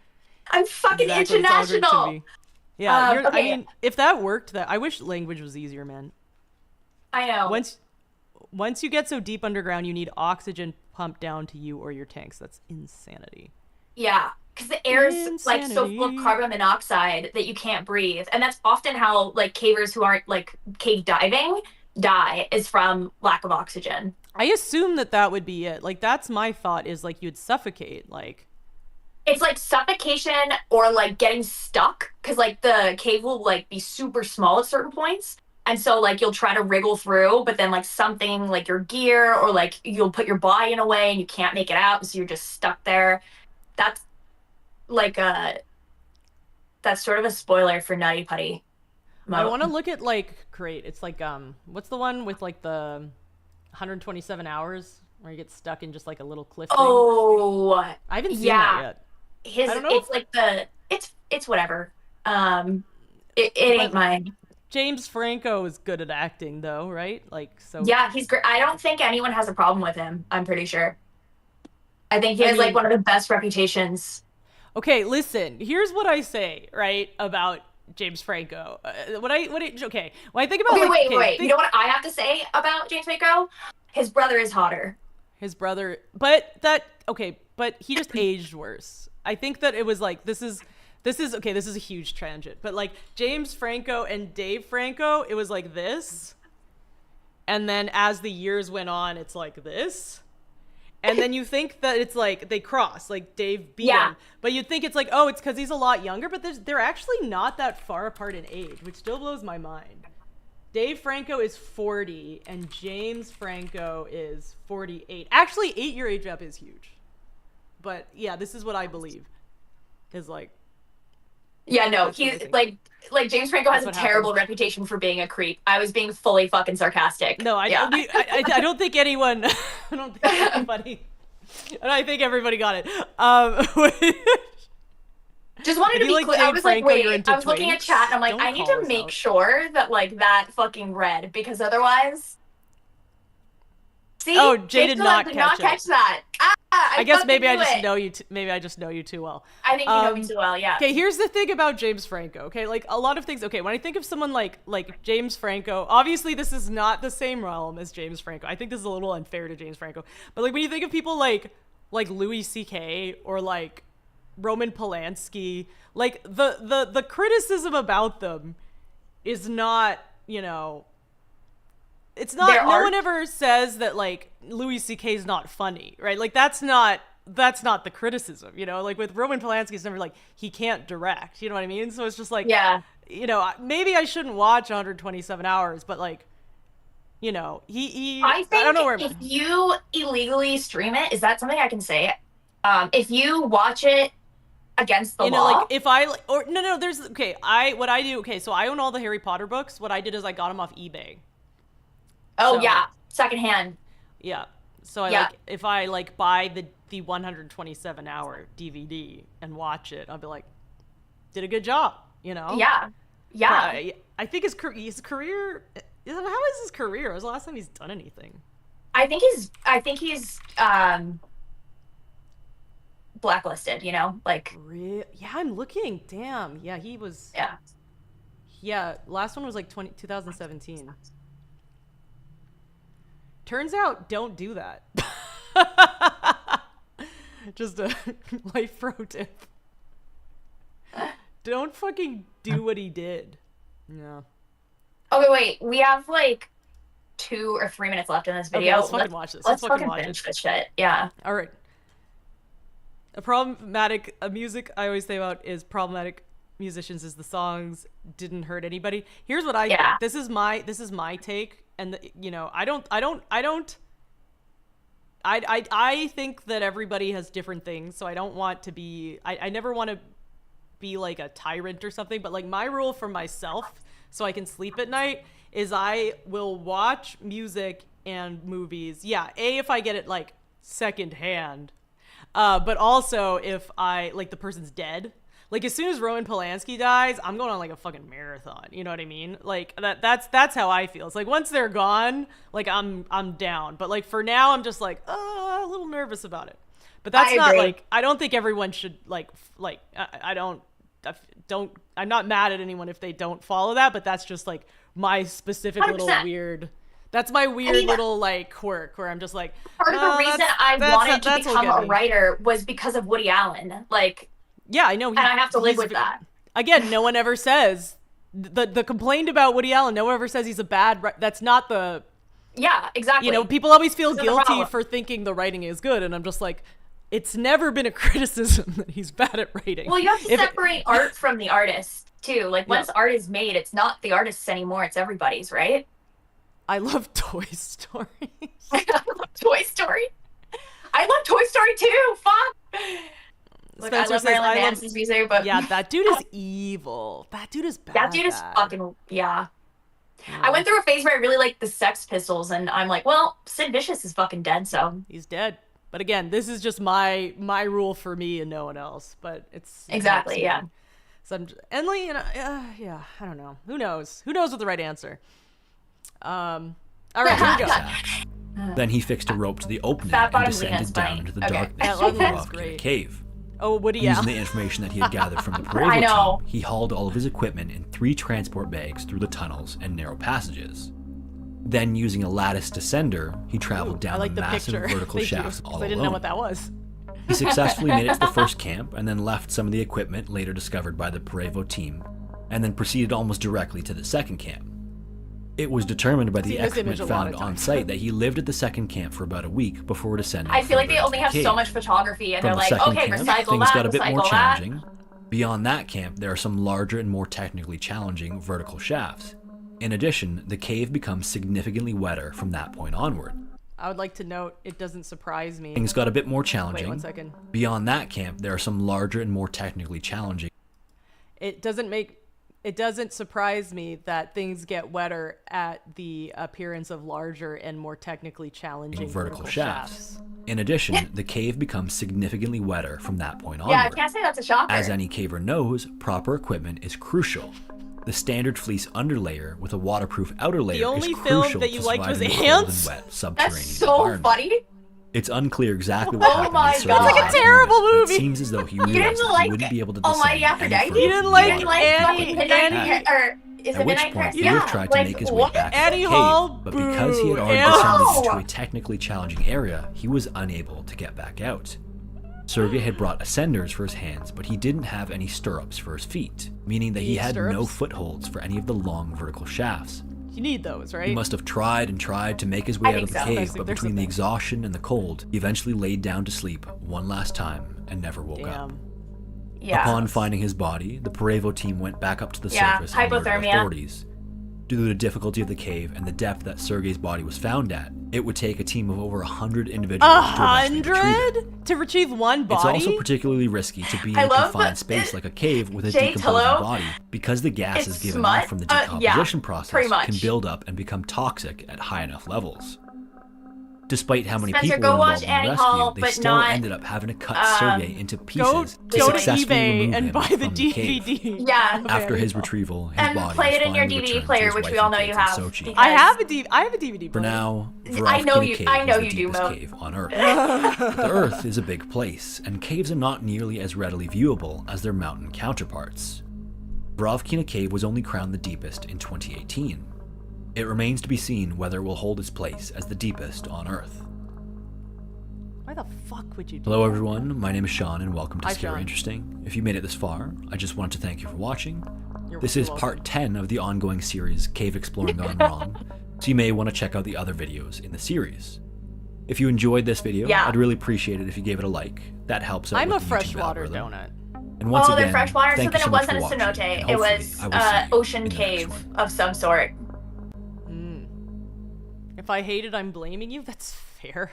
I'm fucking international. Yeah, okay. I mean, if that worked, I wish language was easier, man. I know. Once you get so deep underground, you need oxygen pumped down to you or your tanks. That's insanity. Yeah, because the air is like so full of carbon monoxide that you can't breathe, and that's often how like cavers who aren't like cave diving die, is from lack of oxygen. I assume that would be it. Like that's my thought, is like you'd suffocate. Like it's like suffocation or like getting stuck, because like the cave will like be super small at certain points. And so like you'll try to wriggle through, but then like something like your gear or like you'll put your body in a way and you can't make it out, so you're just stuck there. That's like that's sort of a spoiler for Nutty Putty. I want to look at like Crate. It's like what's the one with like the 127 hours where you get stuck in just like a little cliff thing? Oh, I haven't seen that yet. It's like it's whatever. It ain't mine. James Franco is good at acting, though, right? Like, so. Yeah, he's great. I don't think anyone has a problem with him. I'm pretty sure. I think he has like mean, one of the best reputations. Okay, listen. Here's what I say, right, about James Franco. When I think about Okay, like, wait. You know what I have to say about James Franco? His brother is hotter. his brother, but he just aged worse. I think that it was like this is okay. This is a huge tangent, but like James Franco and Dave Franco, it was like this, and then as the years went on, it's like this. And then you think that it's like they cross, like Dave beat him. But you'd think it's like, oh, it's because he's a lot younger, but they're actually not that far apart in age, which still blows my mind. Dave Franco is 40 and James Franco is 48. Actually, 8-year age gap is huge. But yeah, this is what I believe. Is like. Yeah, no, he's like James Franco has a terrible reputation for being a creep. I was being fully fucking sarcastic. No, I don't think anyone. I don't think anybody. And I think everybody got it. Just wanted to be clear. I was like, wait. I was looking at chat and I'm like, I need to make sure that like that fucking read because otherwise. See? Oh, Jay did not catch that. I guess maybe I just know you. Maybe I just know you too well. I think you know me too well. Yeah. Okay, here's the thing about James Franco. Okay, like a lot of things. Okay, when I think of someone like James Franco, obviously this is not the same realm as James Franco. I think this is a little unfair to James Franco. But like when you think of people like Louis C.K. or like Roman Polanski, like the criticism about them is not, you know. It's not. No one ever says that like Louis C.K. is not funny, right? Like that's not the criticism, you know. Like with Roman Polanski, it's never like he can't direct. You know what I mean? So it's just like, yeah, you know, maybe I shouldn't watch 127 hours, but like, you know, I don't know if you illegally stream it, is that something I can say? If you watch it against the law, like if I or no, there's what I do. Okay, so I own all the Harry Potter books. What I did is I got them off eBay. Oh, so, yeah, secondhand. Yeah. So like if I like buy the 127 hour DVD and watch it, I'll be like, did a good job, you know? Yeah. Yeah. I think his career. How is his career? When was the last time he's done anything? I think he's blacklisted. You know, like. Yeah, I'm looking. Damn. Yeah, he was. Yeah. Yeah. Last one was like 2017. Turns out, don't do that. Just a life pro tip. Don't fucking do what he did. Yeah. Okay, wait. We have like 2 or 3 minutes left in this video. Okay, let's fucking watch this. Let's fucking finish this shit. Yeah. All right. A music I always think about is problematic musicians is the songs didn't hurt anybody. Here's what I think. This is my take. And you know, I think that everybody has different things, so I don't want to be, I never want to be like a tyrant or something, but like my rule for myself, so I can sleep at night, is I will watch music and movies. Yeah, if I get it like secondhand, but also if I, like the person's dead. Like as soon as Roman Polanski dies, I'm going on like a fucking marathon. You know what I mean? Like that's how I feel. It's like once they're gone, like I'm down. But like for now, I'm just like a little nervous about it. But that's not like, I don't think everyone should I'm not mad at anyone if they don't follow that. But that's just like my specific 100%. Little weird. That's my weird little like quirk where I'm just like. Part of the reason I wanted to become a writer was because of Woody Allen. Like. Yeah, I know. And I have to live with that. Again, no one ever says the complaint about Woody Allen. No one ever says he's a bad. That's not the. Yeah, exactly. You know, people always feel guilty for thinking the writing is good, and I'm just like, it's never been a criticism that he's bad at writing. Well, you have to separate art from the artist too. Like once art is made, it's not the artist's anymore; it's everybody's, right? I love Toy Story. I love Toy Story. I love Toy Story too. Fuck. Look, I love Marilyn Manson's music, but yeah, that dude is evil. That dude is bad. That dude is fucking I went through a phase where I really liked the Sex Pistols, and I'm like, well, Sid Vicious is fucking dead, so he's dead. But again, this is just my rule for me and no one else. But it's exactly. And like, yeah, I don't know. Who knows? Who knows what the right answer? All right, here we go. Then he fixed a rope to the opening Fat and bottom descended Lena's down funny. into the Okay. darkness That of one the was rock in a great. cave. Oh, Woody Using Allen. the information that he had gathered from the Parevo I know. team, he hauled all of his equipment in 3 transport bags through the tunnels and narrow passages. Then, using a lattice descender, he traveled I down like the the massive picture. vertical Thank shafts you, 'cause all I didn't know alone. what that was. He successfully made it to the first camp and then left some of the equipment later discovered by the Parevo team, and then proceeded almost directly to the second camp. It was determined by the Seen this image excrement a lot found of on times. site that he lived at the second camp for about a week before descending. I feel like further they into only the have so cave. much photography, and From they're the like, second okay, camp, recycle things that, got a bit more recycle that. challenging. Beyond that camp, there are some larger and more technically challenging vertical shafts. In addition, the cave becomes significantly wetter from that point onward. I would like to note, it doesn't surprise me. Things got a bit more challenging. Wait 1 second. Beyond that camp, there are some larger and more technically challenging It doesn't surprise me that things get wetter at the appearance of larger and more technically challenging vertical shafts. In addition, the cave becomes significantly wetter from that point onward. Yeah, I can't say that's a shocker. As any caver knows, proper equipment is crucial. The standard fleece underlayer with a waterproof outer layer only is film crucial that you to liked was surviving the cold and ants? wet subterranean That's so environment. funny. It's unclear exactly what Oh happened my to Sergei God. It's like a at the terrible moment, but movie. It seems as though he You realized didn't that like he wouldn't be able to descend Almighty Aphrodite? any further You didn't from like the You didn't water. like Annie- fucking Midnight Annie- or is At it which Midnight point, he Paris? would have tried to like, make his way what? back to Annie the Hall? cave, but because he had already Boo. descended No. into a technically challenging area, he was unable to get back out. Sergei had brought ascenders for his hands, but he didn't have any stirrups for his feet, meaning that he Need had no stirrups? footholds for any of the long vertical shafts. You need those, right? He must have tried and tried to make his way I out of think the so. cave, I think but there's between the something. exhaustion and the cold, he eventually laid down to sleep one last time and never woke up. Damn. Yeah. Upon finding his body, the Parevo team went back up to the Yeah, surface and alerted hypothermia. authorities. Due to the difficulty of the cave and the depth that Sergei's body was found at, it would take a team of over 100 individuals to eventually retrieve it. 100 to retrieve one It's body? also particularly risky to be in I a love confined that- space like a cave with a Jake, decomposing hello? body, because the gases It's given smut? off from the Yeah, decomposition pretty process much. can build up and become toxic at high enough levels. Despite how many Spencer, people go were watch involved in the Annie rescue, Hall, they but still not, ended up having to cut Sergei into Go, pieces to go to successfully eBay remove and him buy the from the cave. DVD. Yeah. After his retrieval, his And body play was it in your finally DVD returned player, to his which wife we all and know kids you in have. Sochi. I have a DVD For player. now, I Vrov know Kina you- Cave I know is the you do, deepest Mo. cave on Earth. The Earth is a big place, and caves are not nearly as readily viewable as their mountain counterparts. Vrov Kina Cave was only crowned the deepest in 2018. It remains to be seen whether it will hold its place as the deepest on Earth. Why the fuck would you do Hello that? everyone, my name is Sean and welcome to Hi, Scary Sean. Interesting. If you made it this far, I just wanted to thank you for watching. You're This is welcome. part 10 of the ongoing series Cave Exploring Gone Wrong, so you may want to check out the other videos in the series. If you enjoyed this video, Yeah. I'd really appreciate it if you gave it a like. That helps out I'm a with the YouTube freshwater algorithm. donut. And once Oh, again, they're freshwater, so thank then you so it much wasn't a for watching, cenote. and It hopefully was I will see you ocean in the next cave one. of some sort. If I hate it, I'm blaming you. That's fair.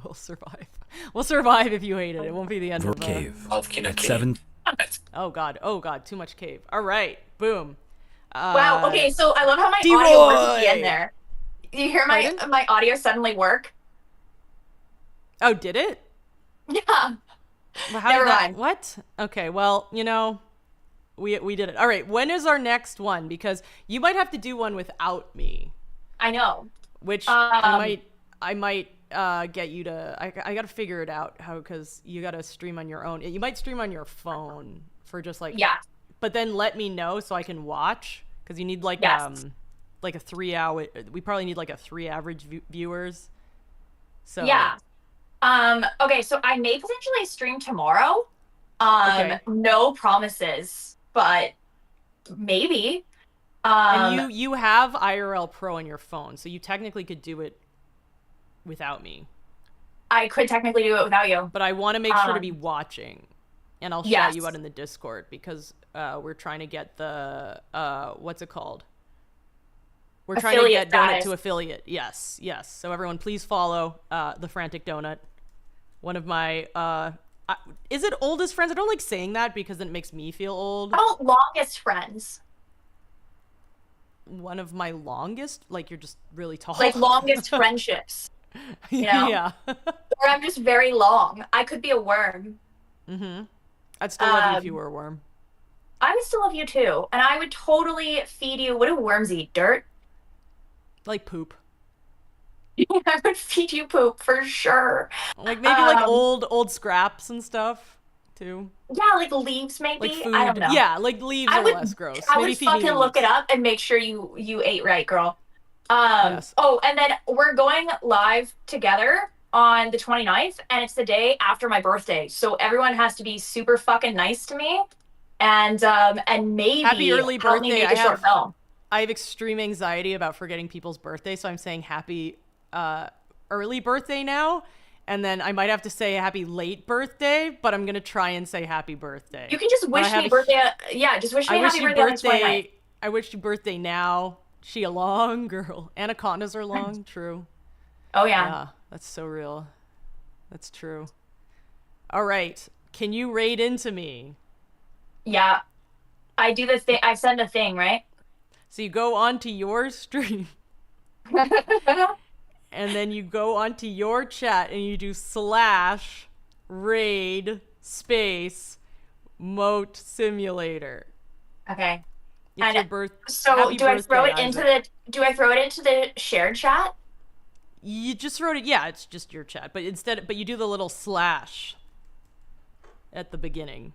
We'll survive. We'll survive if you hate it. It won't be the end of the Cave at 7. Oh god. Oh god. Too much cave. All right. Boom. Wow. Okay, so I love how my D-Roy! audio works at the end there. You hear Pardon? my audio suddenly work? Oh, did it? Yeah. Well, how Never did that- mind. What? Okay. Well, you know, we did it. All right. When is our next one? Because you might have to do one without me, I know. which I might get you to. I got to figure it out how, because you got to stream on your own. You might stream on your phone for just like Yeah. But then let me know so I can watch, because you need like Yes. like a 3 hour. We probably need like a 3 average viewers. So Yeah. Okay, so I may potentially stream tomorrow. Okay. No promises, but maybe. And you have IRL Pro on your phone, so you technically could do it without me. I could technically do it without you. But I want to make sure to be watching, and I'll shout Yes. you out in the Discord, because we're trying to get the what's it called? We're trying to Affiliate get Donut status. to affiliate. Yes, yes. So everyone, please follow the Frantic Donut. One of my is it oldest friends? I don't like saying that because it makes me feel old. How about longest friends? One of my longest, like you're just really tall. Like longest friendships. know? Yeah. Or I'm just very long. I could be a worm. I'd still love you if you were a worm. I would still love you too. And I would totally feed you. What do worms eat? Dirt? Like poop. I would feed you poop for sure. Like maybe like Um, old scraps and stuff too. yeah, like leaves Like maybe. I don't food. know. Yeah, like leaves I are less would gross. I Maybe would feed me fucking look it leaves. up and make sure you ate right, girl. Yes. Oh, and then we're going live together on the 29th, and it's the day after my birthday. So everyone has to be super fucking nice to me and Happy maybe early help me birthday. make a short film. I have extreme anxiety about forgetting people's birthday, so I'm saying happy early birthday now. And then I might have to say happy late birthday, but I'm gonna try and say happy birthday. You can just But I wish have me a, birthday. Yeah, just wish I me wish happy you birthday on the 29th. birthday. I wish you birthday now. She a long girl. Anacondas are long. True. Oh yeah. Yeah, that's so real. That's true. All right. Can you raid into me? Yeah. I do the thing. I send a thing, right? So you go onto your stream and then you go onto your chat and you do slash raid space moat simulator. Okay. It's And your birth. so Happy do I throw birthday, it into Isaac. do I throw it into the shared chat? You just wrote it. Yeah, it's just your chat, but you do the little slash at the beginning.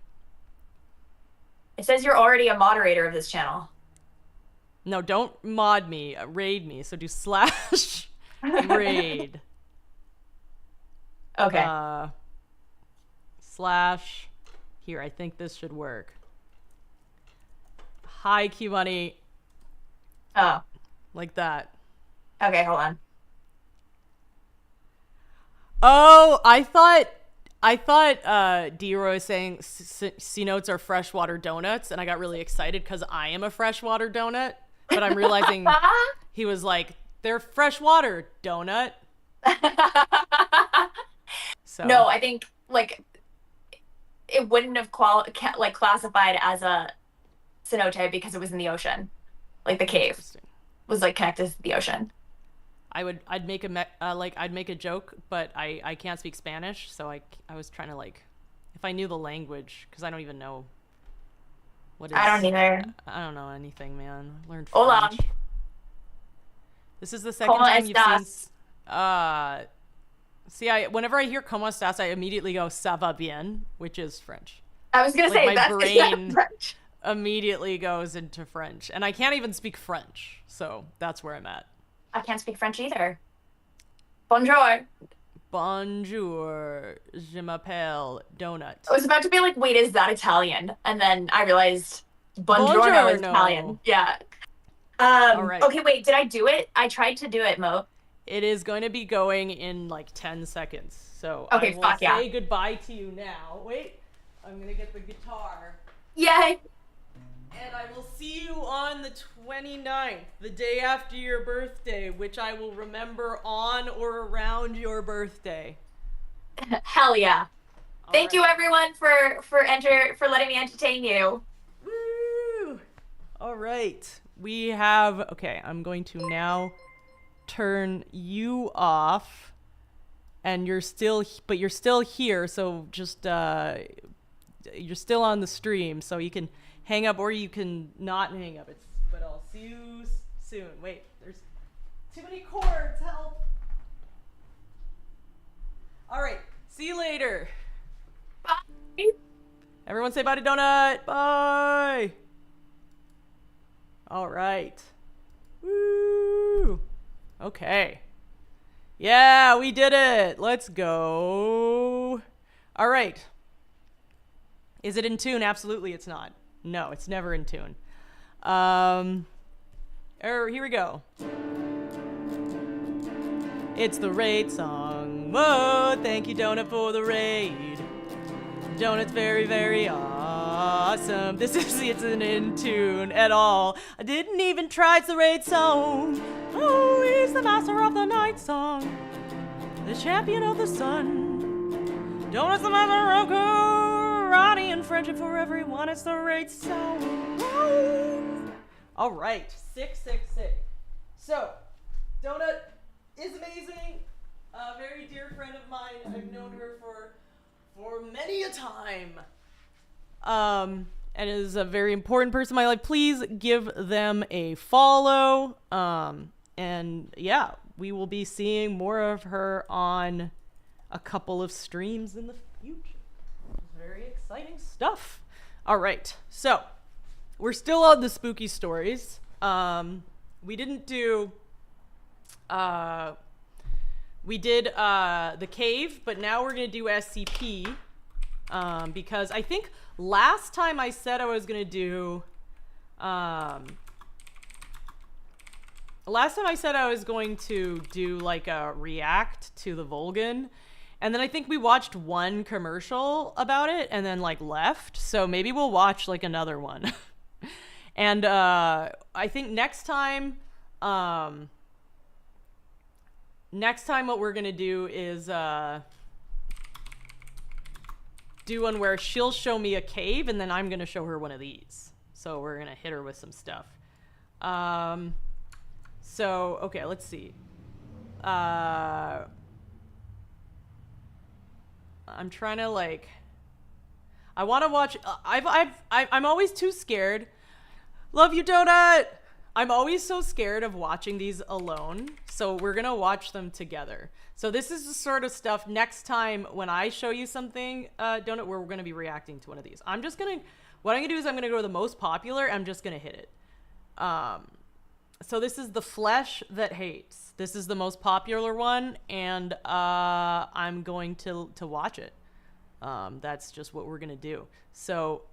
It says you're already a moderator of this channel. No, don't mod me, raid me. So do slash raid. Okay. Slash. Here, I think this should work. Hi, Q Money. Oh. Like that. Okay, hold on. Oh, I thought D-Roy was saying C-notes are freshwater donuts, and I got really excited because I am a freshwater donut. But I'm realizing he was like, they're freshwater donut. So No, I think like it wouldn't have classified as a cenote because it was in the ocean. Like the cave interesting. was like connected to the ocean. I'd make I'd make a joke, but I can't speak Spanish, so I was trying to like, if I knew the language, because I don't even know what is. I don't either. I don't know anything, man. I learned Hola. French. This is the second ¿Cómo time you've estás? seen. See, whenever I hear "Comment estás," I immediately go "Ça va bien," which is French. I was gonna Like, say my that's brain- French. Immediately goes into French, and I can't even speak French, so that's where I'm at. I can't speak French either. Bonjour. Bonjour, je m'appelle Donut. I was about to be like, wait, is that Italian? And then I realized buongiorno is Buongiorno. Italian. Yeah. All right. Okay, wait, did I do it? I tried to do it, Mo. It is going to be going in like 10 seconds. So Okay, I will fuck yeah. say goodbye to you now. Wait, I'm going to get the guitar. Yay. And I will see you on the 29th, the day after your birthday, which I will remember on or around your birthday. Hell yeah. Thank you right. everyone for letting me entertain you. Woo! All right. We have, okay, I'm going to now turn you off, and you're still here, so just you're still on the stream, so you can hang up or you can not hang up. But I'll see you soon. Wait, there's too many cords. Help. All right, see you later. Bye. Everyone say bye to Donut. Bye. All right. Woo. Okay. Yeah, we did it. Let's go. All right. Is it in tune? Absolutely, it's not. No, it's never in tune. Here we go. It's the raid song. Whoa, thank you, Donut, for the raid. Donut's very, very awesome. This isn't in tune at all. I didn't even try. It's the raid song. Oh, he's the master of the night song. The champion of the sun. Donut's the master of karate and friendship for everyone. It's the raid song. All right, 666. So, Donut is amazing. A very dear friend of mine. I've known her for many a time. and is a very important person in my life. Please give them a follow. And yeah, we will be seeing more of her on a couple of streams in the future. Very exciting stuff. All right, so we're still on the spooky stories. We didn't do we did the cave, but now we're gonna do SCP, because I think last time I said I was gonna do last time I said I was going to do like a react to the Volgan, and then I think we watched one commercial about it and then like left, so maybe we'll watch like another one. And I think next time what we're gonna do is do one where she'll show me a cave and then I'm gonna show her one of these. So we're gonna hit her with some stuff. So okay, let's see. I'm trying to like. I want to watch. I'm always too scared. Love you, Donut. I'm always so scared of watching these alone, so we're gonna watch them together. So this is the sort of stuff next time when I show you something, Donut, where we're gonna be reacting to one of these. What I'm gonna do is I'm gonna go to the most popular. I'm just gonna hit it. So this is The Flesh That Hates. This is the most popular one, and I'm going to watch it. That's just what we're gonna do. So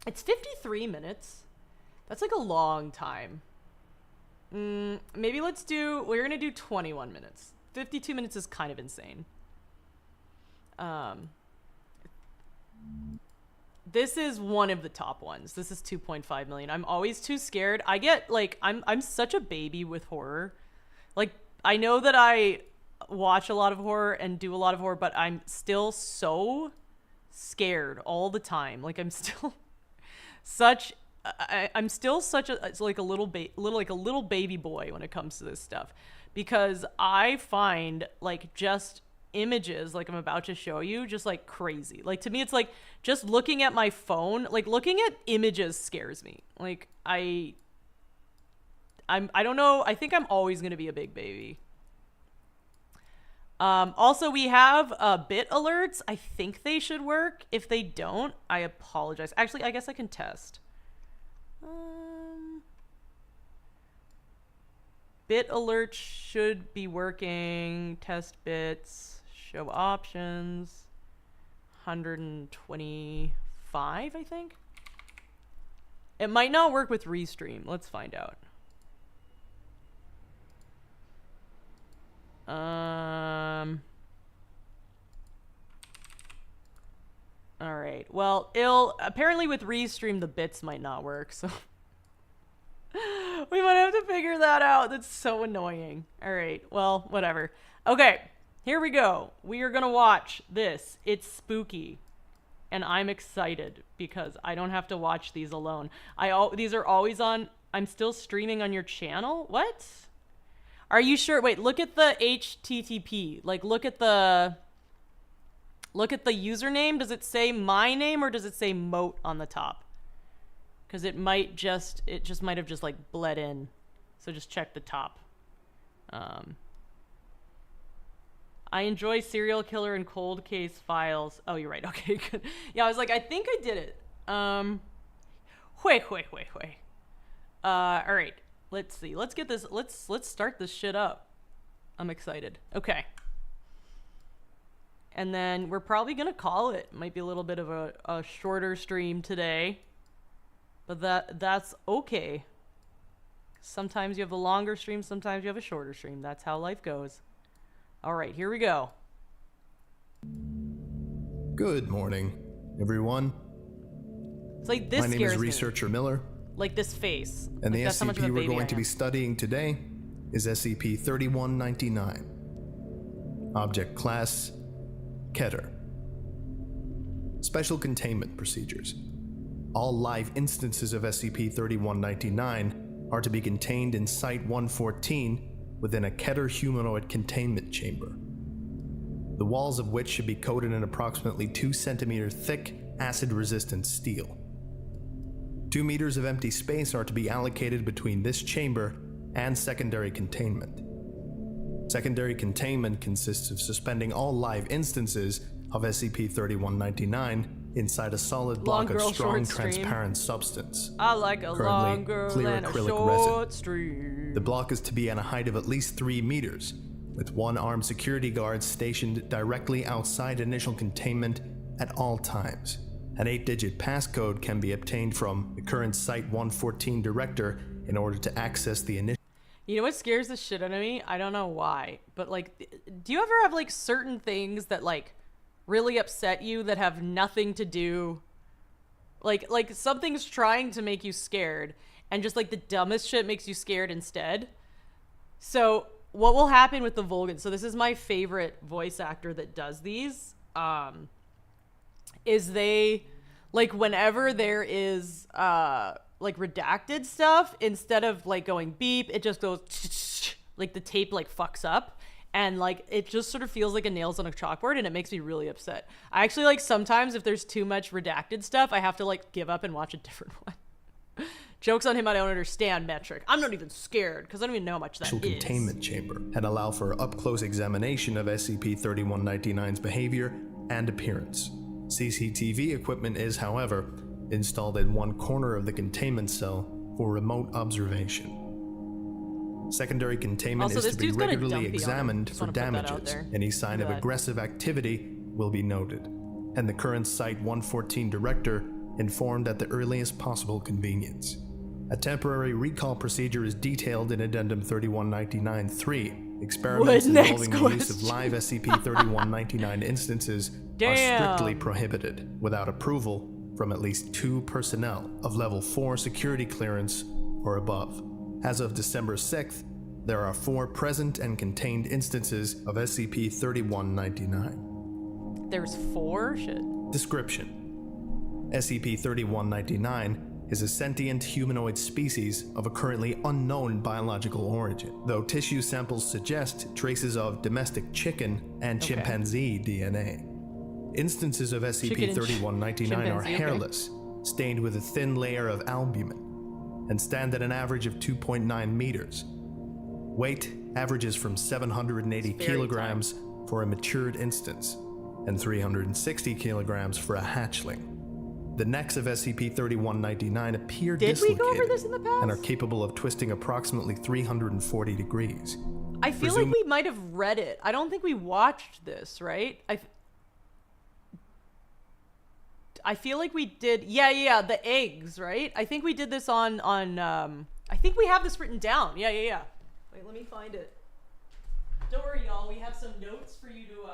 it's 53 minutes. That's like a long time. Maybe we're gonna do 21 minutes. 52 minutes is kind of insane. This is one of the top ones. This is 2.5 million. I'm always too scared. I get like, I'm such a baby with horror. Like, I know that I watch a lot of horror and do a lot of horror, but I'm still so scared all the time. Like, I'm still such a little baby boy when it comes to this stuff, because I find like just images like I'm about to show you just like crazy. Like, to me it's like just looking at my phone, like looking at images scares me. Like I don't know, I think I'm always gonna be a big baby. Also, we have bit alerts. I think they should work. If they don't, I apologize. Actually, I guess I can test. Bit alert should be working. Test bits, show options, 125, I think. It might not work with restream. Let's find out. All right. Well, apparently with restream the bits might not work, so we might have to figure that out. That's so annoying. All right. Well, whatever. Okay. Here we go. We are going to watch this. It's spooky. And I'm excited because I don't have to watch these alone. These are always on. I'm still streaming on your channel? What? Are you sure? Wait, look at the HTTP. Like, look at the username. Does it say my name or does it say moat on the top? Because it just might have just like bled in. So just check the top. I enjoy serial killer and cold case files. Oh, you're right. Okay, good. Yeah, I was like, I think I did it. Wait. All right. Let's see. Let's get this. Let's start this shit up. I'm excited. Okay. And then we're probably gonna call it. Might be a little bit of a shorter stream today, but that's okay. Sometimes you have a longer stream, sometimes you have a shorter stream. That's how life goes. All right, here we go. Good morning, everyone. It's like this. My name is Researcher Miller. Like this face. And like the SCP we're going to be studying today is SCP-3199. Object Class, Keter. Special Containment Procedures. All live instances of SCP-3199 are to be contained in Site-114 within a Keter humanoid containment chamber, the walls of which should be coated in approximately 2 centimeter thick, acid-resistant steel. 2 meters of empty space are to be allocated between this chamber and secondary containment. Secondary containment consists of suspending all live instances of SCP-3199 inside a solid block of strong transparent substance. I like a Currently, long girl clear and a acrylic short resin. stream. The block is to be at a height of at least 3 meters, with 1 armed security guard stationed directly outside initial containment at all times. An 8-digit passcode can be obtained from the current Site-114 director in order to access the initial. You know what scares the shit out of me? I don't know why, but like, do you ever have like certain things that like really upset you that have nothing to do, like something's trying to make you scared and just like the dumbest shit makes you scared instead? So what will happen with the Vulcan? So this is my favorite voice actor that does these. Is they, like, whenever there is like redacted stuff, instead of like going beep, it just goes like the tape like fucks up, and like it just sort of feels like a nails on a chalkboard, and it makes me really upset. I actually, like, sometimes if there's too much redacted stuff, I have to like give up and watch a different one. Jokes on him, I don't understand metric. I'm not even scared because I don't even know how much that is. Containment chamber and allow for up-close examination of SCP-3199's behavior and appearance. CCTV equipment is, however, installed in one corner of the containment cell for remote observation. Secondary containment Also, is this to be dude's got a regularly dumpy on him. examined Just for wanna put that out damages. there. Any sign of Bad. aggressive activity will be noted, and the current Site-114 director informed at the earliest possible convenience. A temporary recall procedure is detailed in Addendum 3199-3. Experiments What? Next involving the use of question. live SCP-3199 instances are strictly prohibited without approval from at least 2 personnel of Level 4 security clearance or above. As of December 6th, there are 4 present and contained instances of SCP-3199. There's 4? Shit. Description: SCP-3199 is a sentient humanoid species of a currently unknown biological origin, though tissue samples suggest traces of domestic chicken and chimpanzee DNA. Instances of SCP-3199 are chimpanzee, okay. hairless, stained with a thin layer of albumin, and stand at an average of 2.9 meters. Weight averages from 780 It's very kilograms for a matured instance, and 360 kilograms for a hatchling. The necks of SCP-3199 appear Did we dislocated go over this in the past? and are capable of twisting approximately 340 degrees. I feel like we might have read it. I don't think we watched this, right? I feel like we did. Yeah, the eggs, right? I think we did this on I think we have this written down. Yeah. Wait, let me find it. Don't worry, y'all. We have some notes for you to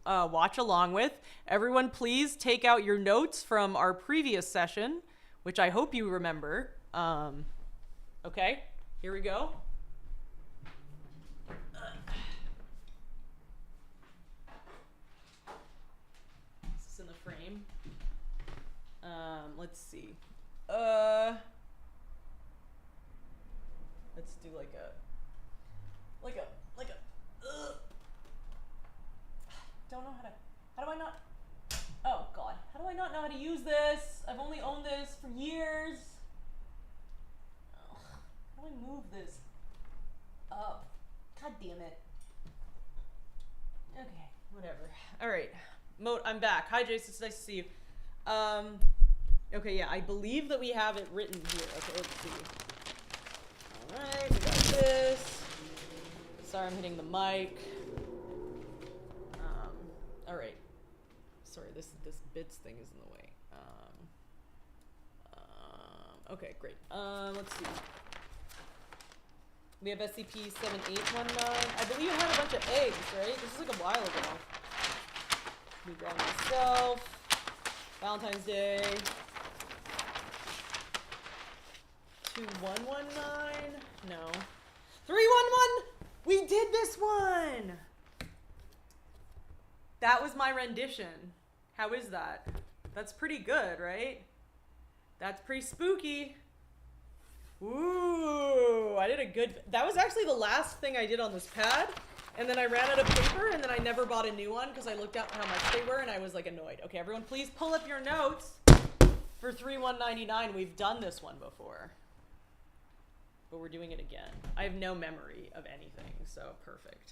watch along with. Everyone, please take out your notes from our previous session, which I hope you remember. Okay, here we go. Is this in the frame? Let's see. Let's do like a don't know how do I not, oh god, how do I not know how to use this? I've only owned this for years. How do I move this up? God damn it. Okay, whatever. Alright, Moat, I'm back. Hi Jason, it's nice to see you. Okay, yeah, I believe that we have it written here. Okay, let's see. Alright, we got this. Sorry, I'm hitting the mic. Alright. Sorry, this bits thing is in the way. Okay, great. Let's see. We have SCP-7819. I believe it had a bunch of eggs, right? This is like a while ago. Me drawing myself. Valentine's Day. 2119? No. 311! We did this one! That was my rendition. How is that? That's pretty good, right? That's pretty spooky. Ooh, I did a good... That was actually the last thing I did on this pad. And then I ran out of paper, and then I never bought a new one because I looked up how much they were, and I was like annoyed. Okay, everyone, please pull up your notes for 3/199. We've done this one before, but we're doing it again. I have no memory of anything, so perfect.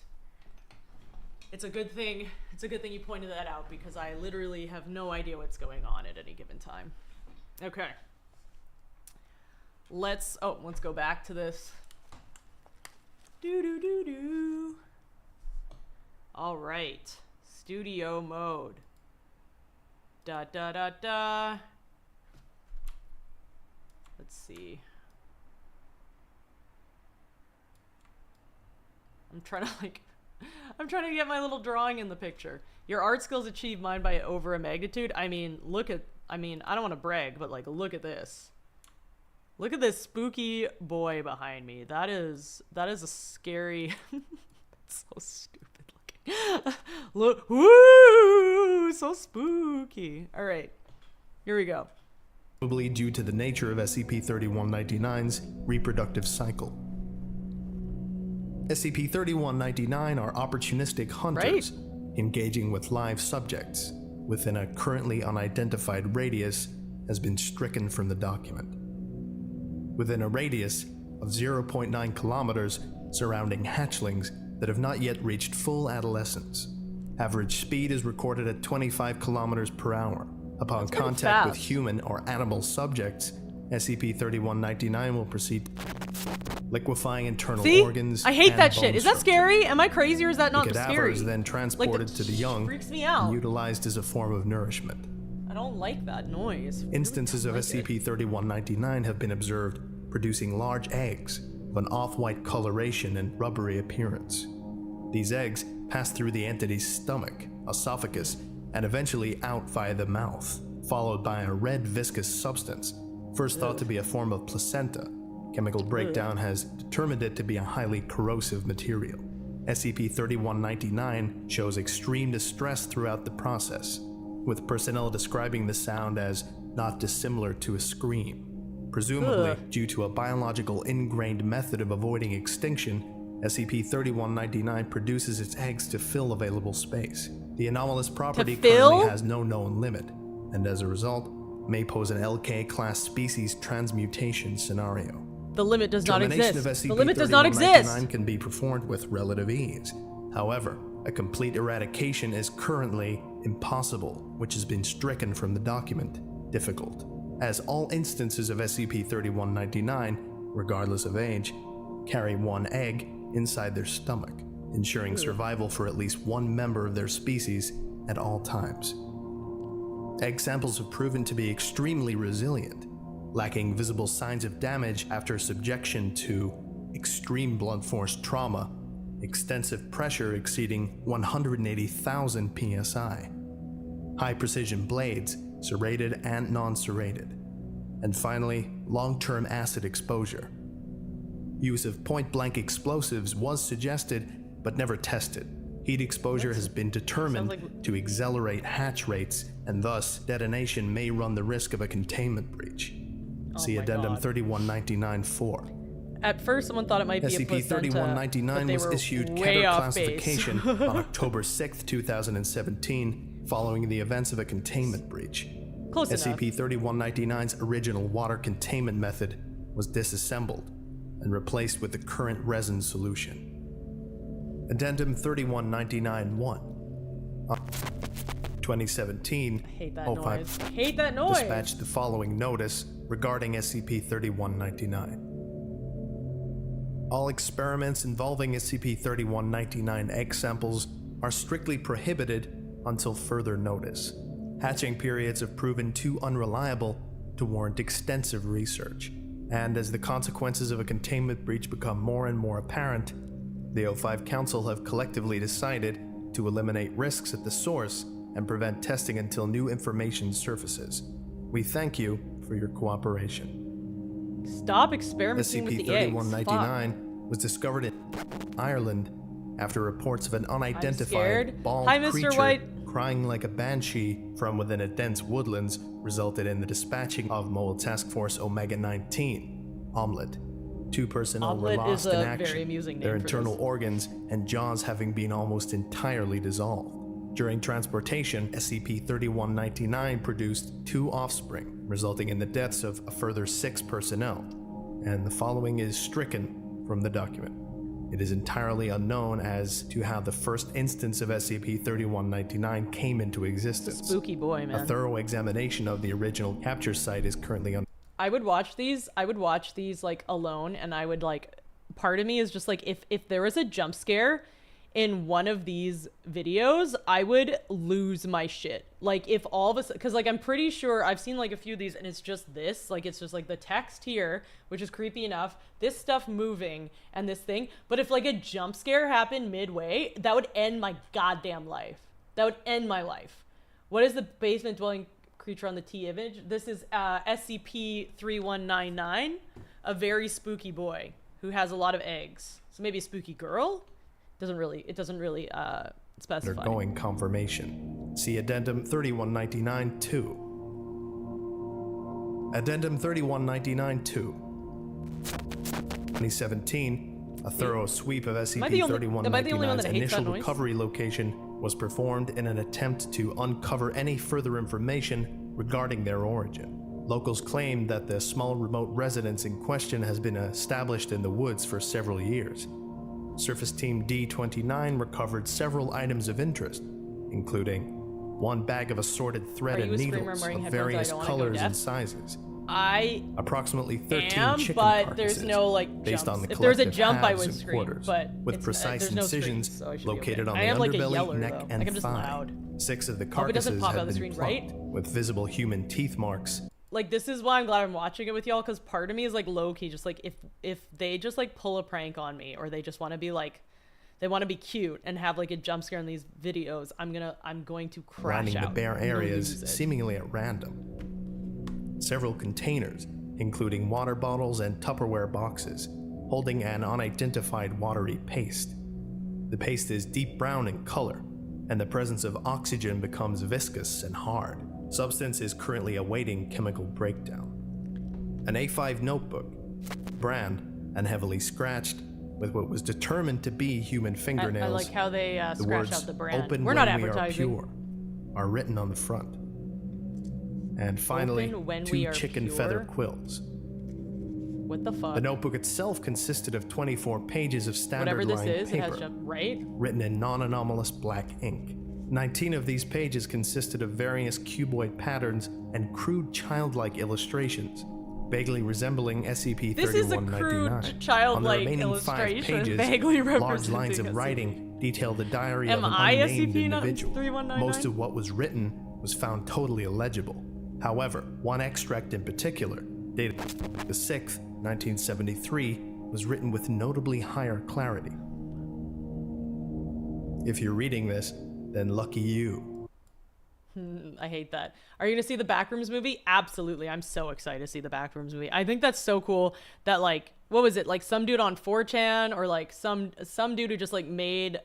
It's a good thing. It's a good thing you pointed that out because I literally have no idea what's going on at any given time. Okay. Let's go back to this. Do. All right, studio mode. Da. Let's see. I'm trying to get my little drawing in the picture. Your art skills achieve mine by over a magnitude. I mean, I don't want to brag, but like, look at this. Look at this spooky boy behind me. That is a scary. It's so stupid. Look, woo, so spooky. All right, here we go. Probably due to the nature of SCP-3199's reproductive cycle. SCP-3199 are opportunistic hunters, engaging with live subjects within a currently unidentified radius has been stricken from the document. Within a radius of 0.9 kilometers surrounding hatchlings that have not yet reached full adolescence. Average speed is recorded at 25 kilometers per hour. Upon contact with human or animal subjects, SCP-3199 will proceed liquefying internal organs. I hate and that shit. bone Is that structure. scary? Am I crazy or is that not The cadaver scary? is then transported to the young freaks me out. and utilized as a form of nourishment. I don't like that noise. Instances of SCP-3199 have been observed producing large eggs of an off-white coloration and rubbery appearance. These eggs pass through the entity's stomach, esophagus, and eventually out via the mouth, followed by a red viscous substance, first thought to be a form of placenta. Chemical breakdown has determined it to be a highly corrosive material. SCP-3199 shows extreme distress throughout the process, with personnel describing the sound as not dissimilar to a scream. Presumably, due to a biological ingrained method of avoiding extinction, SCP-3199 produces its eggs to fill available space. The anomalous property currently has no known limit, and as a result, may pose an LK class species transmutation scenario. The limit does not Termination exist. of The limit does not exist. SCP-3199 can be performed with relative ease. However, a complete eradication is currently impossible, which has been stricken from the document. Difficult, as all instances of SCP-3199, regardless of age, carry one egg inside their stomach, ensuring survival for at least one member of their species at all times. Egg samples have proven to be extremely resilient, lacking visible signs of damage after subjection to extreme blunt force trauma, extensive pressure exceeding 180,000 psi, high precision blades, serrated and non-serrated, and finally, long-term acid exposure. Use of point-blank explosives was suggested, but never tested. Heat exposure has been determined to accelerate hatch rates, and thus detonation may run the risk of a containment breach. See Addendum 3199-4. At first, someone thought it might be a placenta, SCP-3199 was issued Keter classification on October 6, 2017, following the events of a containment breach. Close enough. SCP-3199's original water containment method was disassembled and replaced with the current resin solution. Addendum 3199-1. 2017, I hate that noise. I hate that noise. dispatched the following notice regarding SCP-3199. All experiments involving SCP-3199 egg samples are strictly prohibited until further notice. Hatching periods have proven too unreliable to warrant extensive research, and as the consequences of a containment breach become more and more apparent, the O5 Council have collectively decided to eliminate risks at the source and prevent testing until new information surfaces. We thank you for your cooperation. Stop experimenting with the eggs. SCP-3199 was discovered in Ireland after reports of an unidentified bald Hi, Mr. creature White. crying like a banshee from within a dense woodlands resulted in the dispatching of Mobile Task Force Omega-19, Omelette, 2 personnel were Omelet is lost in a action, very amusing their name for internal this. organs and jaws having been almost entirely dissolved. During transportation, SCP-3199 produced 2 offspring, resulting in the deaths of a further 6 personnel, and the following is stricken from the document. It is entirely unknown as to how the first instance of SCP-3199 came into existence. Spooky boy, A man. thorough examination of the original capture site is currently I would watch these like alone, and I would like, part of me is just like, if there was a jump scare in one of these videos, I would lose my shit. Like if all of a sudden, because like I'm pretty sure I've seen like a few of these and it's just this, like it's just like the text here, which is creepy enough, this stuff moving and this thing. But if like a jump scare happened midway, that would end my goddamn life. That would end my life. What is the basement dwelling creature on the T image? This is SCP-3199, a very spooky boy who has a lot of eggs. So maybe a spooky girl? It doesn't really specify. undergoing confirmation. See Addendum 3199-2. Addendum 3199-2. 2017, a thorough sweep of Am I the only one that SCP-3199's hates initial that noise? recovery location was performed in an attempt to uncover any further information regarding their origin. Locals claim that the small remote residence in question has been established in the woods for several years. Surface Team D-29 recovered several items of interest, including 1 bag of assorted thread Are and you a screamer needles wearing of headphones? various I don't wanna go colors deaf. and sizes, I approximately 13 am, chicken but carcasses there's no like based jumps. on the If there's a collective jump, I halves would and scream, quarters, but with it's, precise there's no incisions screams, so I should be located okay. on I the am like a underbelly, yeller, neck, though. and Like I'm just thigh. loud. 6 of the Hope it doesn't carcasses pop out have of the been screen, right? plucked, with visible human teeth marks. Like this is why I'm glad I'm watching it with y'all, because part of me is like low key, just like if they just like pull a prank on me, or they just want to be like, they want to be cute and have like a jump scare in these videos, I'm going to crash Lining out. the bare I'm gonna areas lose it. seemingly at random. Several containers, including water bottles and Tupperware boxes, holding an unidentified watery paste. The paste is deep brown in color, and the presence of oxygen becomes viscous and hard. Substance is currently awaiting chemical breakdown. An A5 notebook, brand and heavily scratched, with what was determined to be human fingernails. I like how they The scratch words out the brand. "Open We're when not we are advertising. pure" are written on the front. And finally, Open when 2 we are chicken pure? feather quills. What the fuck? The notebook itself consisted of 24 pages of Whatever standard this lined is, it has paper, jump right. written in non-anomalous black ink. 19 of these pages consisted of various cuboid patterns and crude childlike illustrations, vaguely resembling SCP-3199. This is a crude On the childlike remaining 5 illustration, pages, vaguely large representing lines of SCP. writing detail the diary Am of an I unnamed individual. SCP-3199? Most of what was written was found totally illegible. However, one extract in particular, dated the 6th, 1973, was written with notably higher clarity. If you're reading this, then lucky you. I hate that. Are you gonna see the Backrooms movie? Absolutely. I'm so excited to see the Backrooms movie. I think that's so cool that like, what was it? Like some dude on 4chan or like some dude who just like made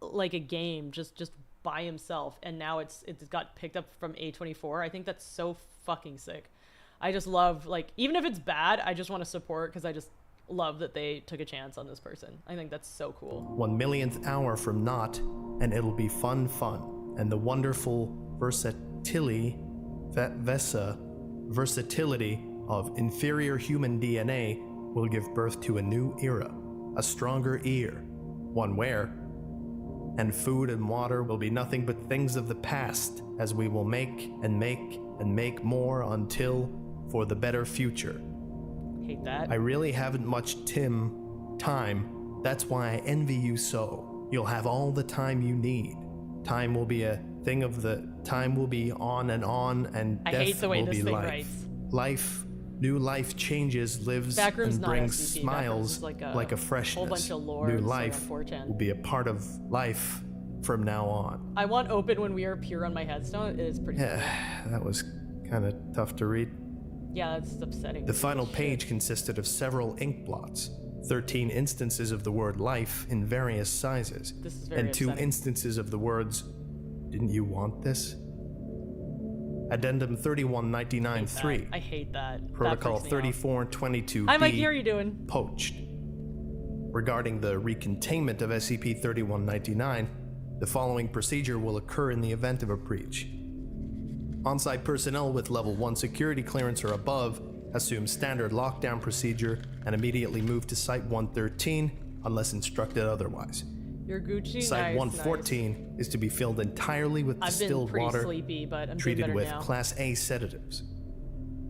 like a game just by himself, and now it's got picked up from A24. I think that's so fucking sick. I just love, like, even if it's bad, I just want to support, because I just love that they took a chance on this person. I think that's so cool. 1 millionth hour from not, and it'll be fun, and the wonderful versatility of inferior human DNA will give birth to a new era, a stronger ear, one where, and food and water will be nothing but things of the past, as we will make and make and make more until, for the better future. Hate that. I really haven't much time. That's why I envy you so. You'll have all the time you need. Time will be a thing of the time will be on, and I death hate the way will this be thing life. writes. Life, new life changes, lives, Backrooms and not brings SCP. Backrooms smiles is like a a freshness. whole bunch of lore. New It's like life on 4chan. will be a part of life from now on. I want "Open when we are pure" on my headstone. It is pretty Yeah, that was kind of tough to read. Yeah, that's upsetting. The final page consisted of several ink blots, 13 instances of the word life in various sizes, This is very and 2 upsetting. instances of the words, "Didn't you want this?" Addendum I 3199-3, hate that. Protocol That freaks me out. 3422B, Hi, Mike. How are you doing? poached. Regarding the recontainment of SCP-3199, the following procedure will occur in the event of a breach. On-site personnel with level 1 security clearance or above assume standard lockdown procedure and immediately move to Site-113 unless instructed otherwise. You're Gucci. Site-114 is to be filled entirely with I've been distilled pretty water sleepy, but I'm doing treated better with now. Class A sedatives.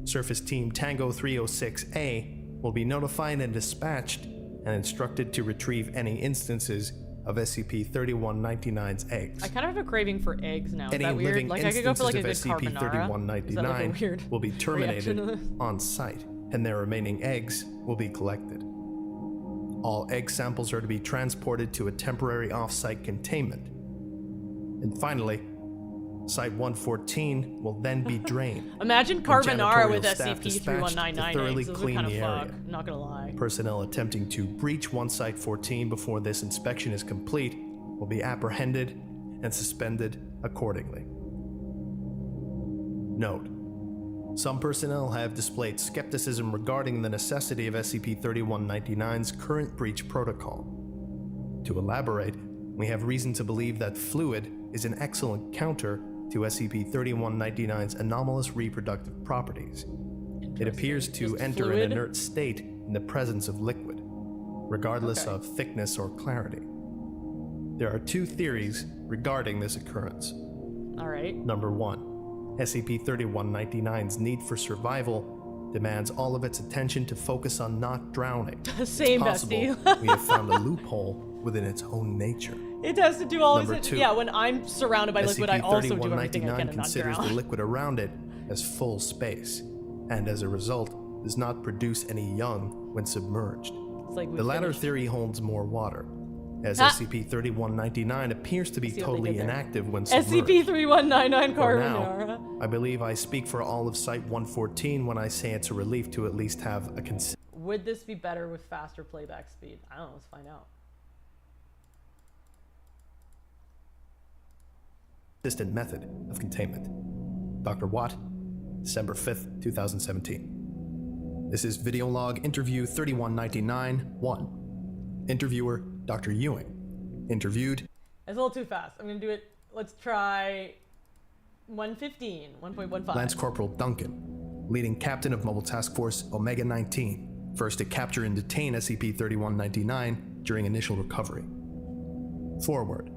Surface Team Tango 306A will be notified and dispatched and instructed to retrieve any instances of SCP-3199's eggs. I kind of have a craving for eggs now. Is Any that weird? living Like I could go for like a good instances of carbonara. Is that like a SCP-3199 weird will be reaction terminated to this? on site, and their remaining eggs will be collected. All egg samples are to be transported to a temporary off-site containment. And finally, Site-114 will then be drained. Imagine carbonara with janitorial staff dispatched to SCP-3199 thoroughly eggs. Those would clean kind of the fuck. area. Not gonna lie. Personnel attempting to breach Site-14 before this inspection is complete will be apprehended and suspended accordingly. Note: some personnel have displayed skepticism regarding the necessity of SCP-3199's current breach protocol. To elaborate, we have reason to believe that fluid is an excellent counter to SCP-3199's anomalous reproductive properties. It appears to Just enter fluid? an inert state in the presence of liquid, regardless Okay. of thickness or clarity. There are two theories regarding this occurrence. Alright. Number 1, SCP-3199's need for survival demands all of its attention to focus on not drowning. Same, It's possible bestie. we have found a loophole within its own nature. It has to do always. Number 2. Yeah, when I'm surrounded by liquid, I also do everything I can SCP-3199 to not considers the drown. liquid around it as full space, and as a result, does not produce any young when submerged. It's like we The latter finished. theory holds more water, as Ha! SCP-3199 appears to be See what they totally did there. inactive when submerged. SCP-3199 For carbonara. now, I believe I speak for all of Site-114 when I say it's a relief to at least have a Would this be better with faster playback speed? I don't know. Let's find out. consistent method of containment. Dr. Watt, December 5th, 2017. This is video log interview 3199-1. Interviewer, Dr. Ewing. Interviewed, It's a little too fast. I'm gonna do it. Let's try 115, 1.15. Lance Corporal Duncan, leading captain of Mobile Task Force Omega-19, first to capture and detain SCP-3199 during initial recovery. Forward.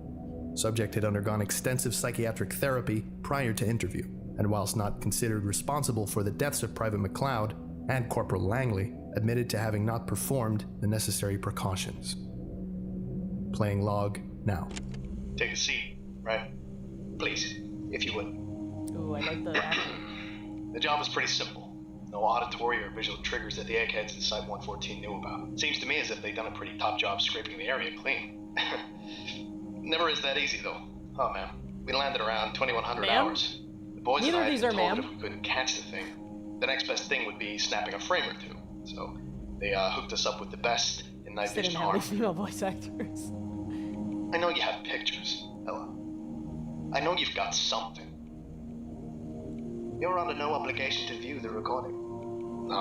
Subject had undergone extensive psychiatric therapy prior to interview, and whilst not considered responsible for the deaths of Private McLeod and Corporal Langley, admitted to having not performed the necessary precautions. Playing log now. Take a seat, right? Please, if you would. Ooh, I like the action. The job is pretty simple. No auditory or visual triggers that the eggheads in Site-114 knew about. Seems to me as if they've done a pretty top job scraping the area clean. Never is that easy, though. Oh, man. We landed around 2100 Ma'am? hours. The boys Neither and I of these had are been told ma'am. if we couldn't catch the thing, the next best thing would be snapping a frame or two. So they hooked us up with the best in night They didn't vision have any hardware. female voice actors. I know you have pictures, Ella. I know you've got something. You're under no obligation to view the recording. No,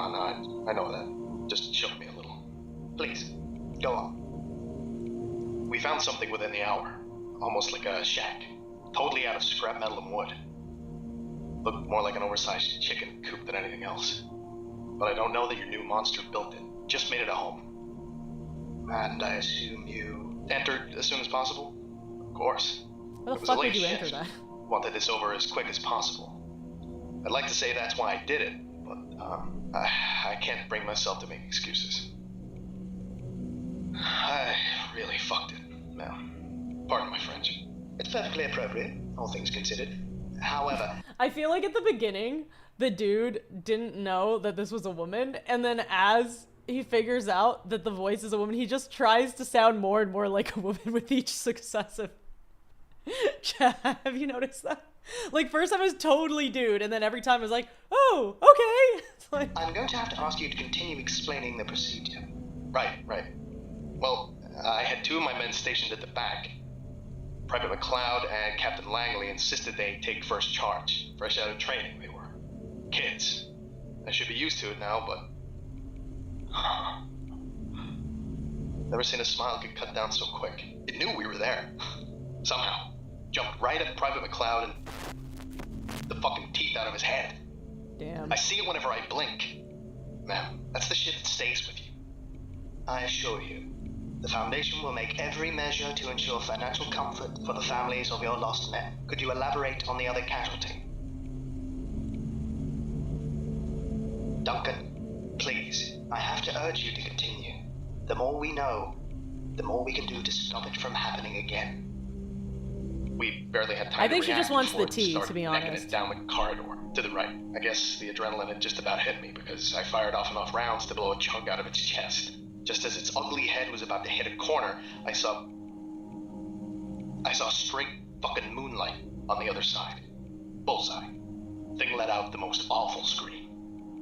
I know that. Just show me a little. Please, go on. We found something within the hour. Almost like a shack. Totally out of scrap metal and wood. Looked more like an oversized chicken coop than anything else. But I don't know that your new monster built it. Just made it a home. And I assume you entered as soon as possible? Of course. How It the was a fuck late did you shift. enter that? Wanted this over as quick as possible. I'd like to say that's why I did it, but I can't bring myself to make excuses. I really fucked it. Now, pardon my French. It's perfectly appropriate, all things considered. However, I feel like at the beginning, the dude didn't know that this was a woman, and then as he figures out that the voice is a woman, he just tries to sound more and more like a woman with each successive chat. Have you noticed that? Like, first time it was totally dude, and then every time it was like, oh, okay. It's like, I'm going to have to ask you to continue explaining the procedure. Right. Well, I had two of my men stationed at the back. Private McLeod and Captain Langley insisted they take first charge. Fresh out of training, they were. Kids. I should be used to it now, but... Never seen a smile get cut down so quick. It knew we were there. Somehow. Jumped right at Private McLeod and... the fucking teeth out of his head. Damn. I see it whenever I blink. Man, that's the shit that stays with you. I assure you, the Foundation will make every measure to ensure financial comfort for the families of your lost men. Could you elaborate on the other casualty? Duncan, please, I have to urge you to continue. The more we know, the more we can do to stop it from happening again. We barely had time I think to she just react wants the before it tea, started to be necking honest. it down the corridor to the right. I guess the adrenaline had just about hit me because I fired off enough rounds to blow a chunk out of its chest. Just as its ugly head was about to hit a corner, I saw straight fucking moonlight on the other side. Bullseye. Thing let out the most awful scream.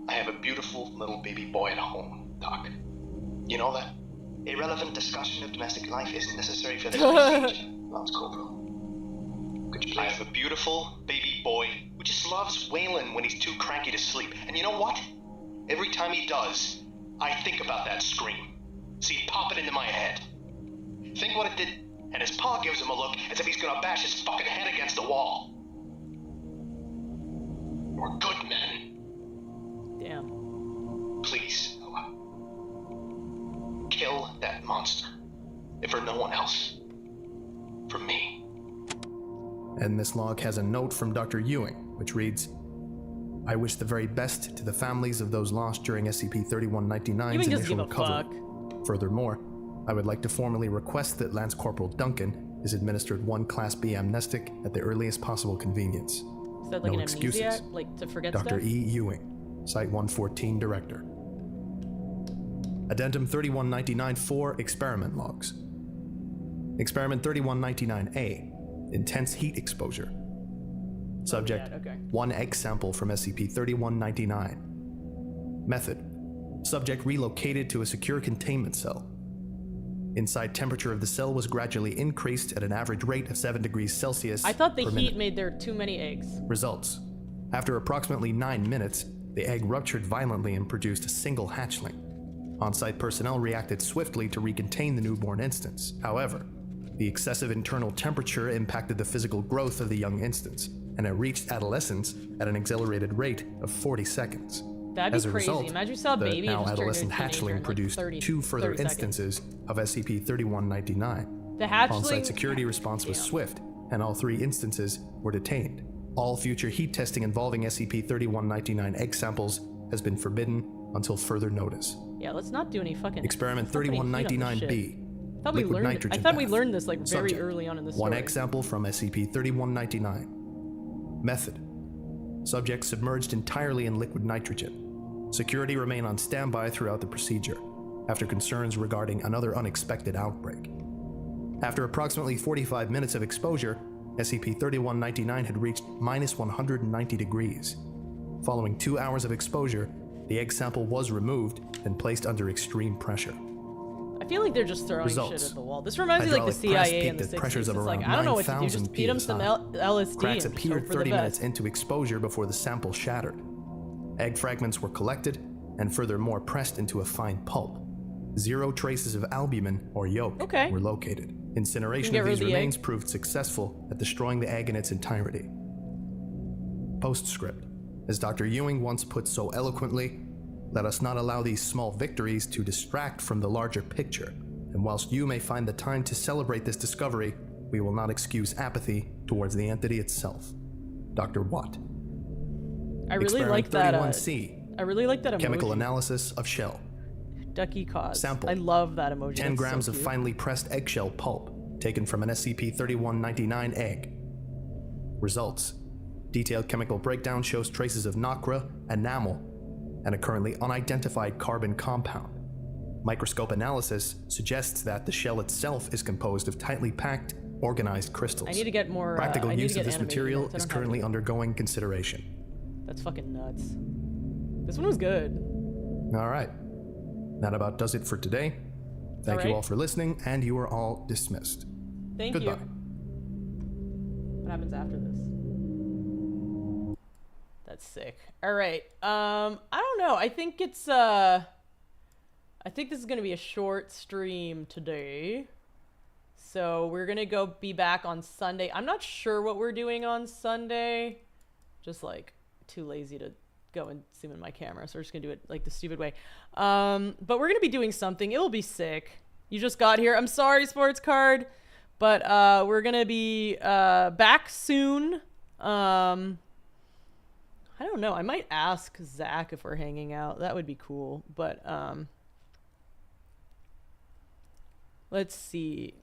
I have a beautiful little baby boy at home, Doc. You know that? Irrelevant discussion of domestic life isn't necessary for this procedure, Lance Corporal. Could you please? I have a beautiful baby boy who just loves wailing when he's too cranky to sleep. And you know what? Every time he does, I think about that scream. See it pop it into my head. Think what it did, and his pa gives him a look as if he's gonna bash his fucking head against the wall. We're good men. Damn. Please, Noah. Kill that monster. If for no one else. For me. And this log has a note from Dr. Ewing, which reads, I wish the very best to the families of those lost during SCP-3199's Ewing doesn't initial give a recovery. fuck. Furthermore, I would like to formally request that Lance Corporal Duncan is administered 1 Class B amnestic at the earliest possible convenience. Is that like No an excuses. amnesia? Like to forget Dr. stuff? E. Ewing, Site 114 Director. Addendum 3199-4 Experiment Logs. Experiment 3199-A, Intense Heat Exposure. Subject, okay. 1 egg sample from SCP-3199. Method, subject relocated to a secure containment cell. Inside temperature of the cell was gradually increased at an average rate of 7 degrees Celsius. I thought the per heat minute. made there too many eggs. Results. After approximately 9 minutes, the egg ruptured violently and produced a single hatchling. On-site personnel reacted swiftly to recontain the newborn instance. However, the excessive internal temperature impacted the physical growth of the young instance, and it reached adolescence at an accelerated rate of 40 seconds. That'd be As a crazy. result, Imagine you saw a the baby and now just turned adolescent into a teenager in, hatchling like, produced 30 2 further 30 seconds. instances of SCP-3199. The hatchling. On-site security response was Damn. swift, and all 3 instances were detained. All future heat testing involving SCP-3199 egg samples has been forbidden until further notice. Yeah, let's not do any fucking. Experiment let's not put any heat on this shit. 3199-B. I thought we Liquid learned. I nitrogen thought we bath. learned this like very Subject, early on in the 1 story. egg sample from SCP-3199. Method. Subject submerged entirely in liquid nitrogen. Security remain on standby throughout the procedure, after concerns regarding another unexpected outbreak. After approximately 45 minutes of exposure, SCP-3199 had reached -190 degrees. Following 2 hours of exposure, the egg sample was removed and placed under extreme pressure. I feel like they're just throwing Results. shit at the wall. This reminds me like the Hydraulic press CIA in peaked the at 60s. pressures It's of like, around I don't know what to do. 9,000 Just feed them some PSI. LSD Cracks and just appeared hope for the 30 minutes best. into exposure before the sample shattered. Egg fragments were collected and furthermore pressed into a fine pulp. 0 traces of albumin or yolk Okay. were located. Incineration Get of rid these of the remains egg. proved successful at destroying the egg in its entirety. Postscript. As Dr. Ewing once put so eloquently, let us not allow these small victories to distract from the larger picture, and whilst you may find the time to celebrate this discovery, we will not excuse apathy towards the entity itself. Dr. Watt. I really Experiment like that. 31C. I really like that emoji. Chemical analysis of shell. Ducky cause. Sample. I love that emoji. 10 That's grams so of cute. finely pressed eggshell pulp, taken from an SCP-3199 egg. Results. Detailed chemical breakdown shows traces of nacre, enamel, and a currently unidentified carbon compound. Microscope analysis suggests that the shell itself is composed of tightly packed, organized crystals. I need to get more. Practical I need use to of get this animated material units. I is don't have currently any. undergoing consideration. That's fucking nuts. This one was good. All right. That about does it for today. Thank you right. all for listening, and you are all dismissed. Thank Goodbye. you. What happens after this? That's sick. All right. I don't know. I think it's I think this is gonna be a short stream today. So we're gonna go be back on Sunday. I'm not sure what we're doing on Sunday. Just like too lazy to go and zoom in my camera, so we're just gonna do it like the stupid way. But we're gonna be doing something. It'll be sick. You just got here. I'm sorry, Sports Card, but we're gonna be back soon. I don't know. I might ask Zach if we're hanging out. That would be cool. But let's see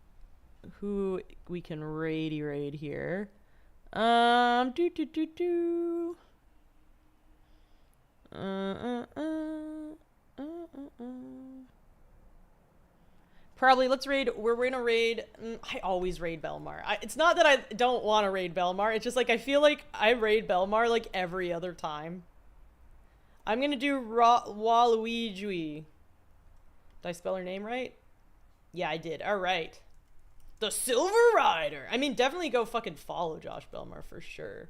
who we can raid here. Probably let's raid. We're gonna raid. I always raid Belmar. It's not that I don't want to raid Belmar. It's just like I feel like I raid Belmar like every other time. I'm gonna do Waluigi. Did I spell her name right? Yeah, I did. All right. The Silver Rider. I mean, definitely go fucking follow Josh Belmar for sure.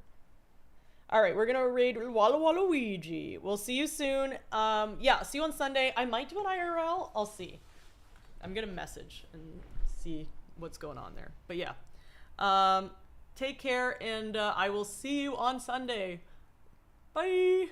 All right, we're gonna raid Waluigi. We'll see you soon. Yeah, see you on Sunday. I might do an IRL. I'll see. I'm gonna message and see what's going on there. But yeah, take care, and I will see you on Sunday. Bye.